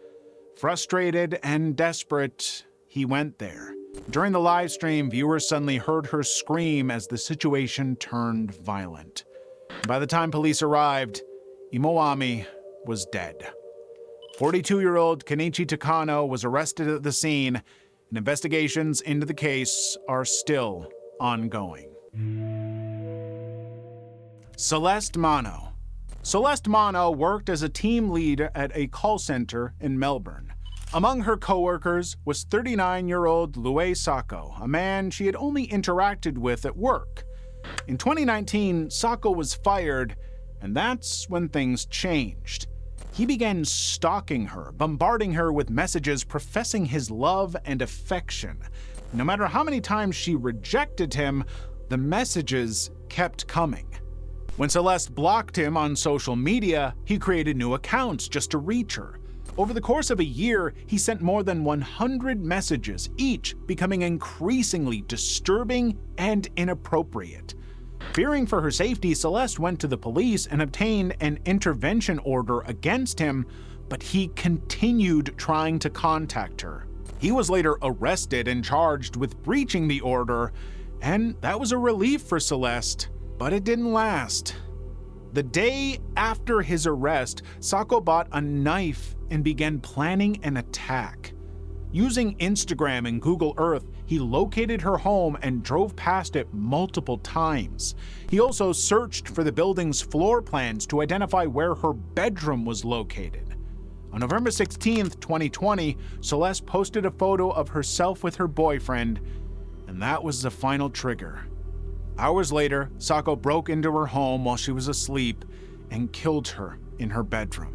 Frustrated and desperate, he went there. During the live stream, viewers suddenly heard her scream as the situation turned violent. By the time police arrived, Imawami was dead. 42-year-old Kenichi Takano was arrested at the scene, and investigations into the case are still ongoing. Celeste Mano. Celeste Mano worked as a team lead at a call center in Melbourne. Among her coworkers was 39-year-old Lue Sako, a man she had only interacted with at work. In 2019, Sako was fired, and that's when things changed. He began stalking her, bombarding her with messages professing his love and affection. No matter how many times she rejected him, the messages kept coming. When Celeste blocked him on social media, he created new accounts just to reach her. Over the course of a year, he sent more than 100 messages, each becoming increasingly disturbing and inappropriate. Fearing for her safety, Celeste went to the police and obtained an intervention order against him, but he continued trying to contact her. He was later arrested and charged with breaching the order, and that was a relief for Celeste, but it didn't last. The day after his arrest, Sako bought a knife and began planning an attack. Using Instagram and Google Earth, he located her home and drove past it multiple times. He also searched for the building's floor plans to identify where her bedroom was located. On November 16, 2020, Celeste posted a photo of herself with her boyfriend, and that was the final trigger. Hours later, Sako broke into her home while she was asleep and killed her in her bedroom.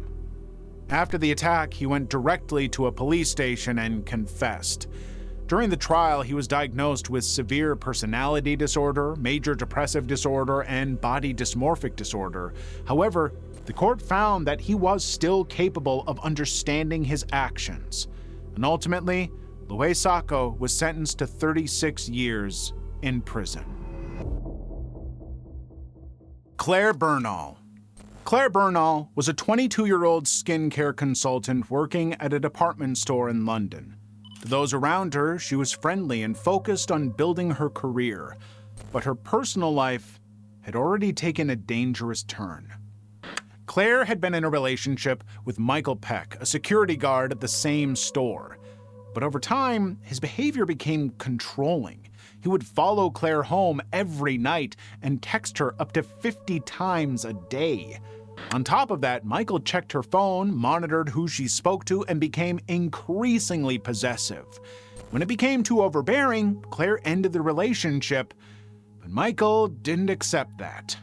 After the attack, he went directly to a police station and confessed. During the trial, he was diagnosed with severe personality disorder, major depressive disorder, and body dysmorphic disorder. However, the court found that he was still capable of understanding his actions. And ultimately, Lue Sako was sentenced to 36 years in prison. Claire Bernal. Claire Bernal was a 22-year-old skincare consultant working at a department store in London. To those around her, she was friendly and focused on building her career, but her personal life had already taken a dangerous turn. Claire had been in a relationship with Michael Peck, a security guard at the same store. But over time, his behavior became controlling. He would follow Claire home every night and text her up to 50 times a day. On top of that, Michael checked her phone, monitored who she spoke to, and became increasingly possessive. When it became too overbearing, Claire ended the relationship, but Michael didn't accept that.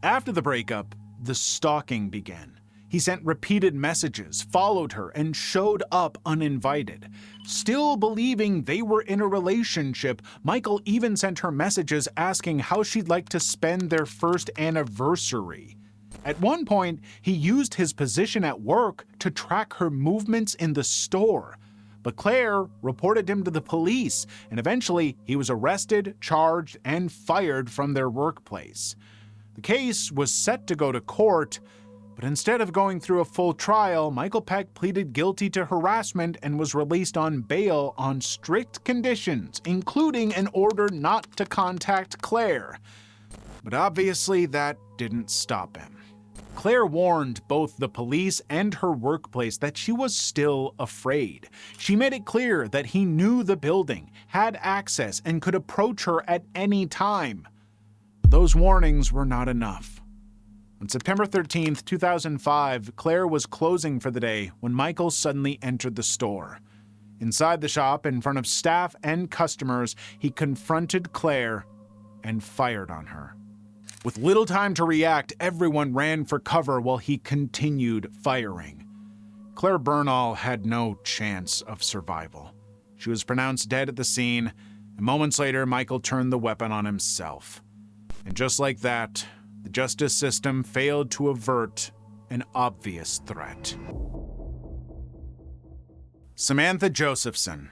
After the breakup, the stalking began. He sent repeated messages, followed her, and showed up uninvited. Still believing they were in a relationship, Michael even sent her messages asking how she'd like to spend their first anniversary. At one point, he used his position at work to track her movements in the store. But Claire reported him to the police, and eventually he was arrested, charged, and fired from their workplace. The case was set to go to court, but instead of going through a full trial, Michael Peck pleaded guilty to harassment and was released on bail on strict conditions, including an order not to contact Claire. But obviously that didn't stop him. Claire warned both the police and her workplace that she was still afraid. She made it clear that he knew the building, had access, and could approach her at any time. Those warnings were not enough. On September 13, 2005, Claire was closing for the day when Michael suddenly entered the store. Inside the shop, in front of staff and customers, he confronted Claire and fired on her. With little time to react, everyone ran for cover while he continued firing. Claire Bernal had no chance of survival. She was pronounced dead at the scene, and moments later, Michael turned the weapon on himself. And just like that, the justice system failed to avert an obvious threat. Samantha Josephson.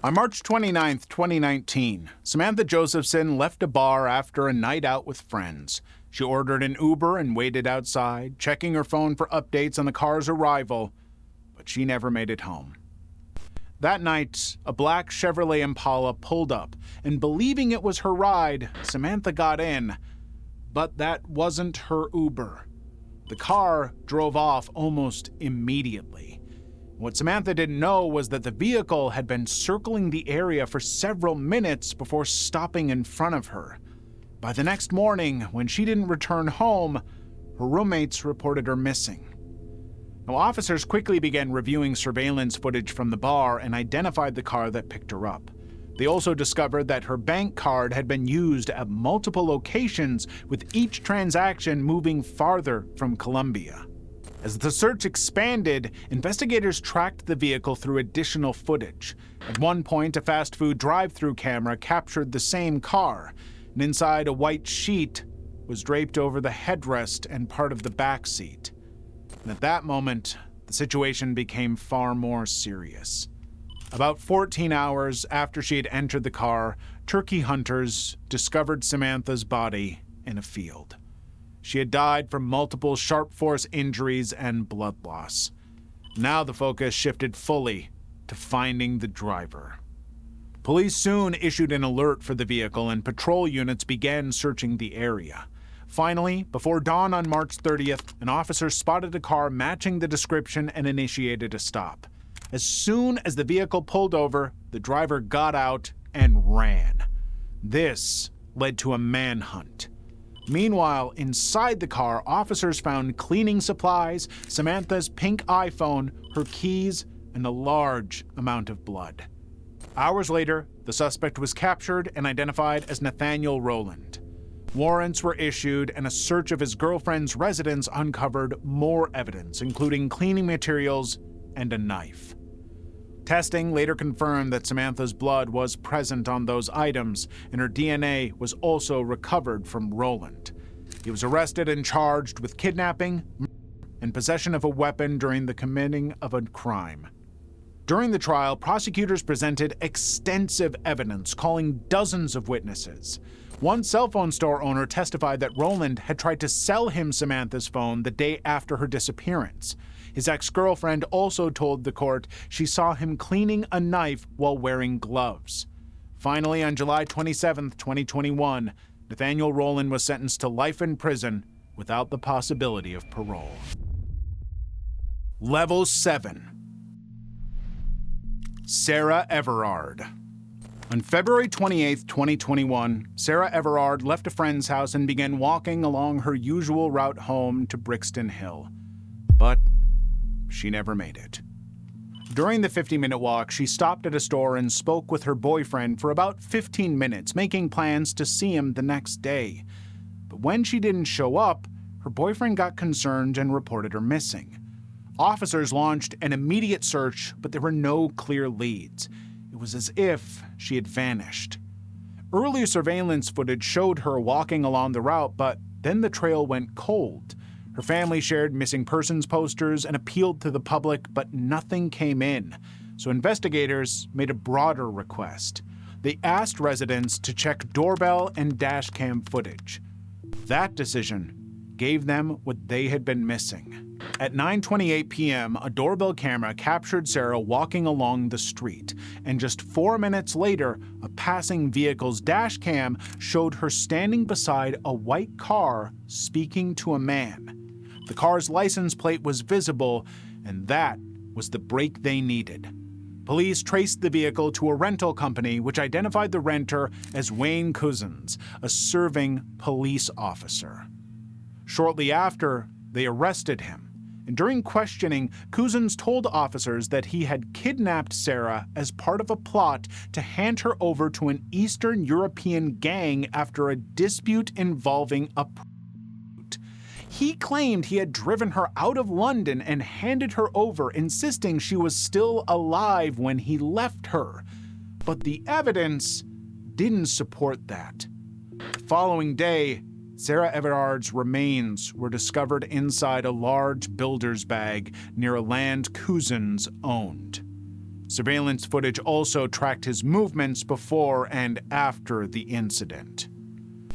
On March 29, 2019, Samantha Josephson left a bar after a night out with friends. She ordered an Uber and waited outside, checking her phone for updates on the car's arrival, but she never made it home. That night, a black Chevrolet Impala pulled up, and believing it was her ride, Samantha got in. But that wasn't her Uber. The car drove off almost immediately. What Samantha didn't know was that the vehicle had been circling the area for several minutes before stopping in front of her. By the next morning, when she didn't return home, her roommates reported her missing. Now, officers quickly began reviewing surveillance footage from the bar and identified the car that picked her up. They also discovered that her bank card had been used at multiple locations, with each transaction moving farther from Colombia. As the search expanded, investigators tracked the vehicle through additional footage. At one point, a fast food drive-through camera captured the same car, and inside a white sheet was draped over the headrest and part of the back seat. And at that moment, the situation became far more serious. About 14 hours after she had entered the car, turkey hunters discovered Samantha's body in a field. She had died from multiple sharp force injuries and blood loss. Now the focus shifted fully to finding the driver. Police soon issued an alert for the vehicle, and patrol units began searching the area. Finally, before dawn on March 30th, an officer spotted a car matching the description and initiated a stop. As soon as the vehicle pulled over, the driver got out and ran. This led to a manhunt. Meanwhile, inside the car, officers found cleaning supplies, Samantha's pink iPhone, her keys, and a large amount of blood. Hours later, the suspect was captured and identified as Nathaniel Rowland. Warrants were issued, and a search of his girlfriend's residence uncovered more evidence, including cleaning materials and a knife. Testing later confirmed that Samantha's blood was present on those items, and her DNA was also recovered from Rowland. He was arrested and charged with kidnapping and possession of a weapon during the committing of a crime. During the trial, prosecutors presented extensive evidence, calling dozens of witnesses. One cell phone store owner testified that Rowland had tried to sell him Samantha's phone the day after her disappearance. His ex-girlfriend also told the court she saw him cleaning a knife while wearing gloves. Finally, on July 27, 2021, Nathaniel Rowland was sentenced to life in prison without the possibility of parole. Level 7. Sarah Everard. On February 28, 2021, Sarah Everard left a friend's house and began walking along her usual route home to Brixton Hill. But she never made it. During the 50-minute walk, she stopped at a store and spoke with her boyfriend for about 15 minutes, making plans to see him the next day. But when she didn't show up, her boyfriend got concerned and reported her missing. Officers launched an immediate search, but there were no clear leads. It was as if she had vanished. Earlier surveillance footage showed her walking along the route, but then the trail went cold. Her family shared missing persons posters and appealed to the public, but nothing came in. So investigators made a broader request. They asked residents to check doorbell and dashcam footage. That decision gave them what they had been missing. At 9:28 p.m., a doorbell camera captured Sarah walking along the street, and just 4 minutes later, a passing vehicle's dashcam showed her standing beside a white car speaking to a man. The car's license plate was visible, and that was the break they needed. Police traced the vehicle to a rental company, which identified the renter as Wayne Cousins, a serving police officer. Shortly after, they arrested him, and during questioning, Cousins told officers that he had kidnapped Sarah as part of a plot to hand her over to an Eastern European gang after a dispute involving a prostitute. He claimed he had driven her out of London and handed her over, insisting she was still alive when he left her. But the evidence didn't support that. The following day, Sarah Everard's remains were discovered inside a large builder's bag near a land Cousins owned. Surveillance footage also tracked his movements before and after the incident.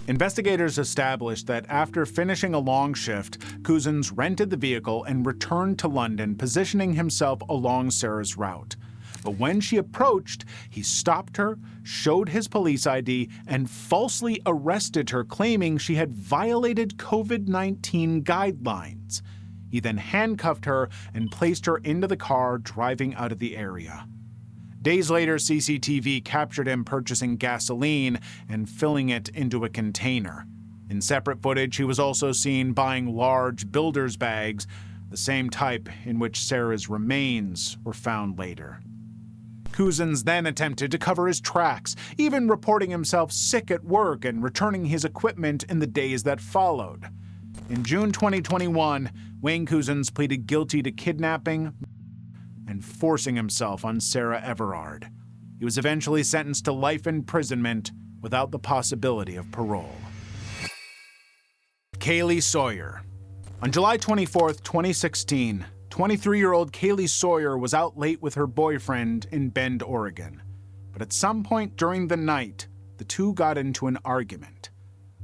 Investigators established that after finishing a long shift, Cousins rented the vehicle and returned to London, positioning himself along Sarah's route. But when she approached, he stopped her, showed his police ID, and falsely arrested her, claiming she had violated COVID-19 guidelines. He then handcuffed her and placed her into the car, driving out of the area. Days later, CCTV captured him purchasing gasoline and filling it into a container. In separate footage, he was also seen buying large builder's bags, the same type in which Sarah's remains were found later. Cousins then attempted to cover his tracks, even reporting himself sick at work and returning his equipment in the days that followed. In June 2021, Wayne Cousins pleaded guilty to kidnapping and forcing himself on Sarah Everard. He was eventually sentenced to life imprisonment without the possibility of parole. Kaylee Sawyer. On July 24, 2016, 23-year-old Kaylee Sawyer was out late with her boyfriend in Bend, Oregon. But at some point during the night, the two got into an argument.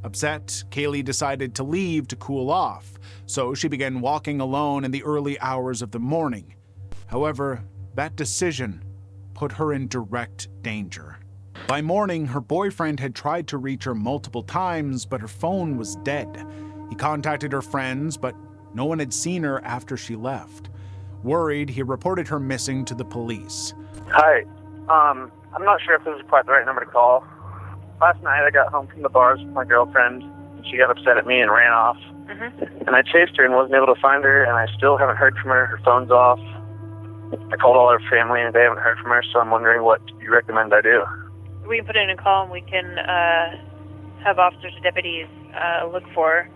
Upset, Kaylee decided to leave to cool off, so she began walking alone in the early hours of the morning. However, that decision put her in direct danger. By morning, her boyfriend had tried to reach her multiple times, but her phone was dead. He contacted her friends, but no one had seen her after she left. Worried, he reported her missing to the police. Hi. I'm not sure if this is quite the right number to call. Last night I got home from the bars with my girlfriend, and she got upset at me and ran off. And I chased her and wasn't able to find her, and I still haven't heard from her. Her phone's off. I called all her family, and they haven't heard from her, so I'm wondering what you recommend I do. We can put in a call, and we can have officers and deputies look for her.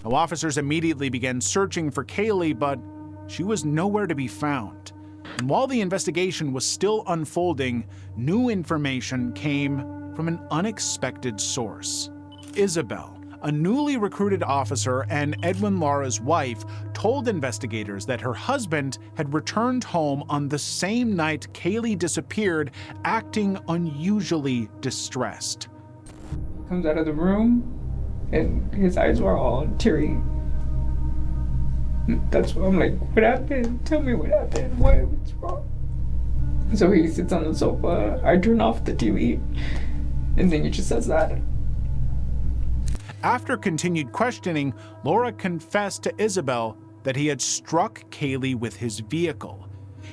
Now, officers immediately began searching for Kaylee, but she was nowhere to be found. And while the investigation was still unfolding, new information came from an unexpected source. Isabel, a newly recruited officer and Edwin Lara's wife, told investigators that her husband had returned home on the same night Kaylee disappeared, acting unusually distressed. Comes out of the room, and his eyes were all teary. That's why I'm like, what happened? Tell me what happened. What's wrong? So he sits on the sofa. I turn off the TV, and then he just says that. After continued questioning, Laura confessed to Isabel that he had struck Kaylee with his vehicle.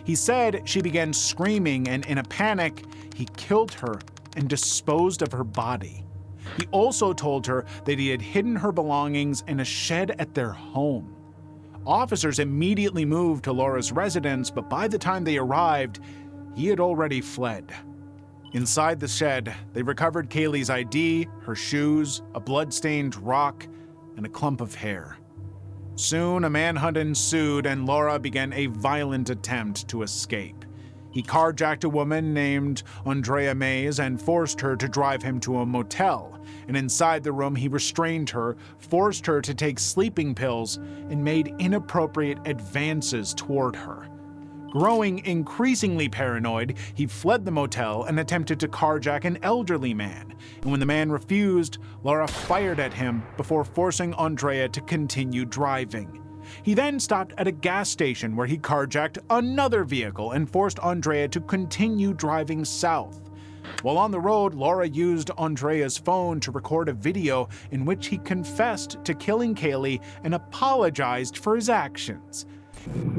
He said she began screaming, and in a panic, he killed her and disposed of her body. He also told her that he had hidden her belongings in a shed at their home. Officers immediately moved to Laura's residence, but by the time they arrived, he had already fled. Inside the shed, they recovered Kaylee's ID, her shoes, a blood-stained rock, and a clump of hair. Soon, a manhunt ensued, and Laura began a violent attempt to escape. He carjacked a woman named Andrea Mays and forced her to drive him to a motel. And inside the room, he restrained her, forced her to take sleeping pills, and made inappropriate advances toward her. Growing increasingly paranoid, he fled the motel and attempted to carjack an elderly man. And when the man refused, Laura fired at him before forcing Andrea to continue driving. He then stopped at a gas station where he carjacked another vehicle and forced Andrea to continue driving south. While on the road, Laura used Andrea's phone to record a video in which he confessed to killing Kaylee and apologized for his actions.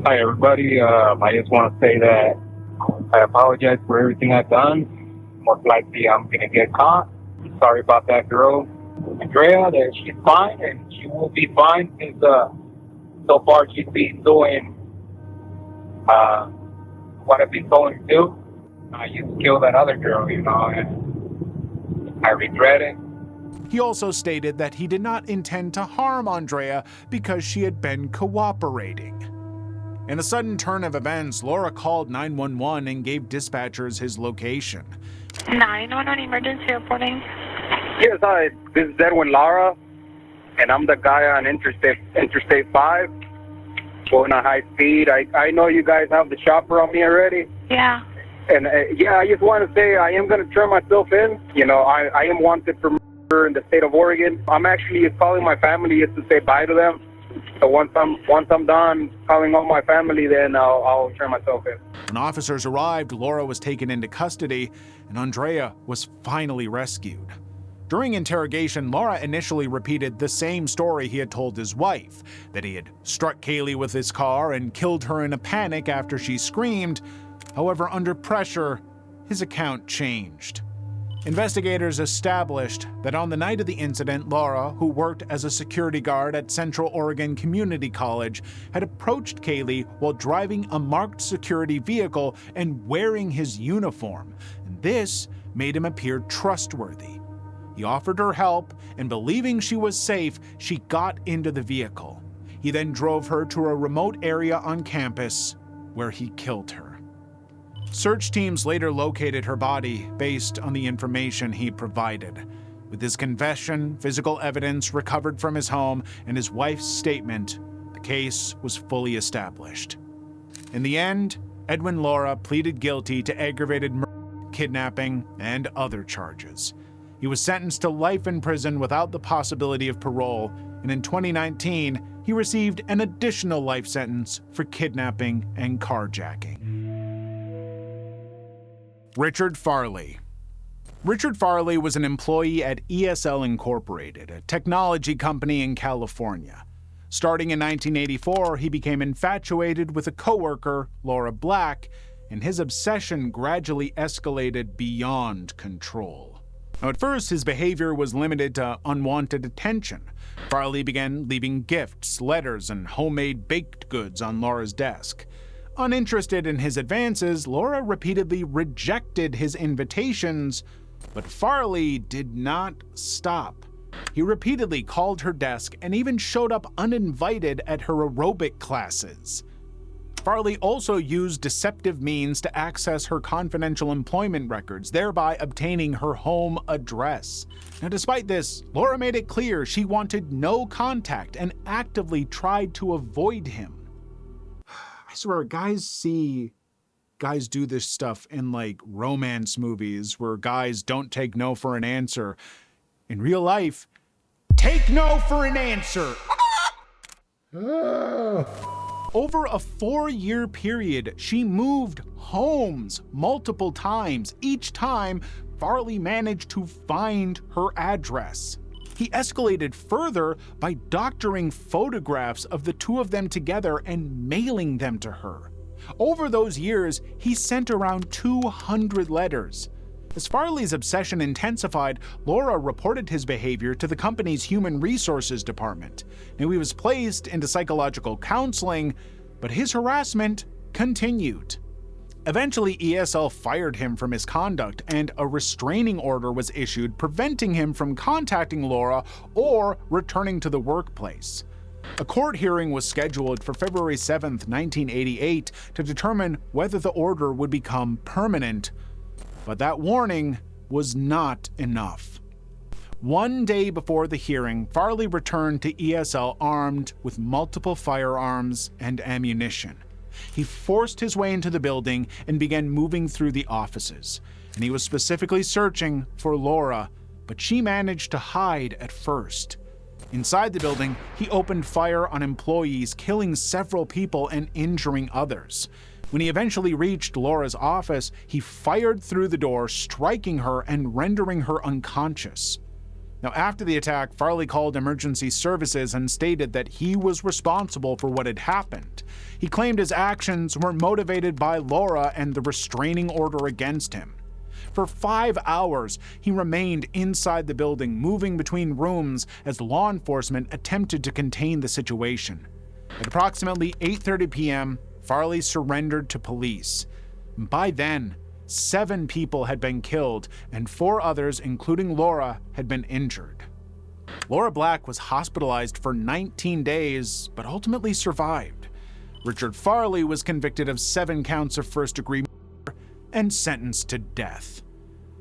Hi, everybody. I just want to say that I apologize for everything I've done. Most likely, I'm going to get caught. Sorry about that girl, Andrea. That she's fine, and she will be fine since so far she's been doing what I've been told to do. I used to kill that other girl, and I regret it. He also stated that he did not intend to harm Andrea because she had been cooperating. In a sudden turn of events, Laura called 911 and gave dispatchers his location. 911 emergency reporting. Yes, hi. This is Edwin Lara, and I'm the guy on Interstate 5, going at high speed. I know you guys have the chopper on me already. Yeah. And yeah, I just want to say I am going to turn myself in. You know, I am wanted for murder in the state of Oregon. I'm actually calling my family just to say bye to them. So once I'm done calling all my family, then I'll turn myself in. When officers arrived, Laura was taken into custody, and Andrea was finally rescued. During interrogation, Laura initially repeated the same story he had told his wife, that he had struck Kaylee with his car and killed her in a panic after she screamed. However, under pressure, his account changed. Investigators established that on the night of the incident, Laura, who worked as a security guard at Central Oregon Community College, had approached Kaylee while driving a marked security vehicle and wearing his uniform, and this made him appear trustworthy. He offered her help, and believing she was safe, she got into the vehicle. He then drove her to a remote area on campus where he killed her. Search teams later located her body based on the information he provided. With his confession, physical evidence recovered from his home, and his wife's statement, the case was fully established. In the end, Edwin Lara pleaded guilty to aggravated murder, kidnapping, and other charges. He was sentenced to life in prison without the possibility of parole, and in 2019, he received an additional life sentence for kidnapping and carjacking. Richard Farley. Richard Farley was an employee at ESL Incorporated, a technology company in California. Starting in 1984, he became infatuated with a coworker, Laura Black, and his obsession gradually escalated beyond control. Now, at first, his behavior was limited to unwanted attention. Farley began leaving gifts, letters, and homemade baked goods on Laura's desk. Uninterested in his advances, Laura repeatedly rejected his invitations, but Farley did not stop. He repeatedly called her desk and even showed up uninvited at her aerobic classes. Farley also used deceptive means to access her confidential employment records, thereby obtaining her home address. Now, despite this, Laura made it clear she wanted no contact and actively tried to avoid him. I swear, guys do this stuff in like romance movies where guys don't take no for an answer. In real life, take no for an answer. Over a 4-year period, she moved homes multiple times. Each time, Farley managed to find her address. He escalated further by doctoring photographs of the two of them together and mailing them to her. Over those years, he sent around 200 letters. As Farley's obsession intensified, Laura reported his behavior to the company's human resources department. Now, he was placed into psychological counseling, but his harassment continued. Eventually, ESL fired him for misconduct, and a restraining order was issued preventing him from contacting Laura or returning to the workplace. A court hearing was scheduled for February 7, 1988, to determine whether the order would become permanent. But that warning was not enough. One day before the hearing, Farley returned to ESL armed with multiple firearms and ammunition. He forced his way into the building and began moving through the offices. And he was specifically searching for Laura, but she managed to hide at first. Inside the building, he opened fire on employees, killing several people and injuring others. When he eventually reached Laura's office, he fired through the door, striking her and rendering her unconscious. Now, after the attack, Farley called emergency services and stated that he was responsible for what had happened. He claimed his actions were motivated by Laura and the restraining order against him. For 5 hours, he remained inside the building, moving between rooms as law enforcement attempted to contain the situation. At approximately 8:30 p.m., Farley surrendered to police. By then, 7 people had been killed, and 4 others, including Laura, had been injured. Laura Black was hospitalized for 19 days, but ultimately survived. Richard Farley was convicted of 7 counts of first-degree murder and sentenced to death.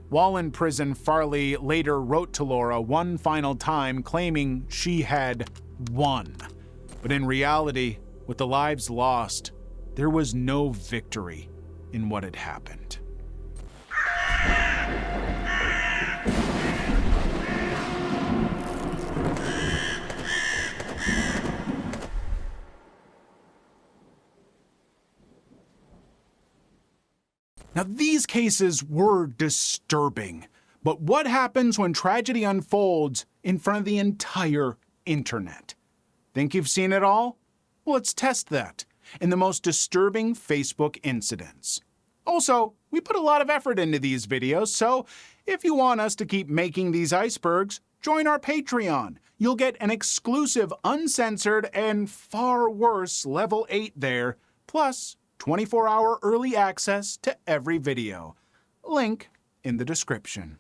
While in prison, Farley later wrote to Laura one final time claiming she had won. But in reality, with the lives lost, there was no victory in what had happened. Now, these cases were disturbing, but what happens when tragedy unfolds in front of the entire internet? Think you've seen it all? Well, let's test that in the most disturbing Facebook incidents. Also, we put a lot of effort into these videos, so if you want us to keep making these icebergs, join our Patreon. You'll get an exclusive, uncensored, and far worse Level 8 there, plus 24-hour early access to every video. Link in the description.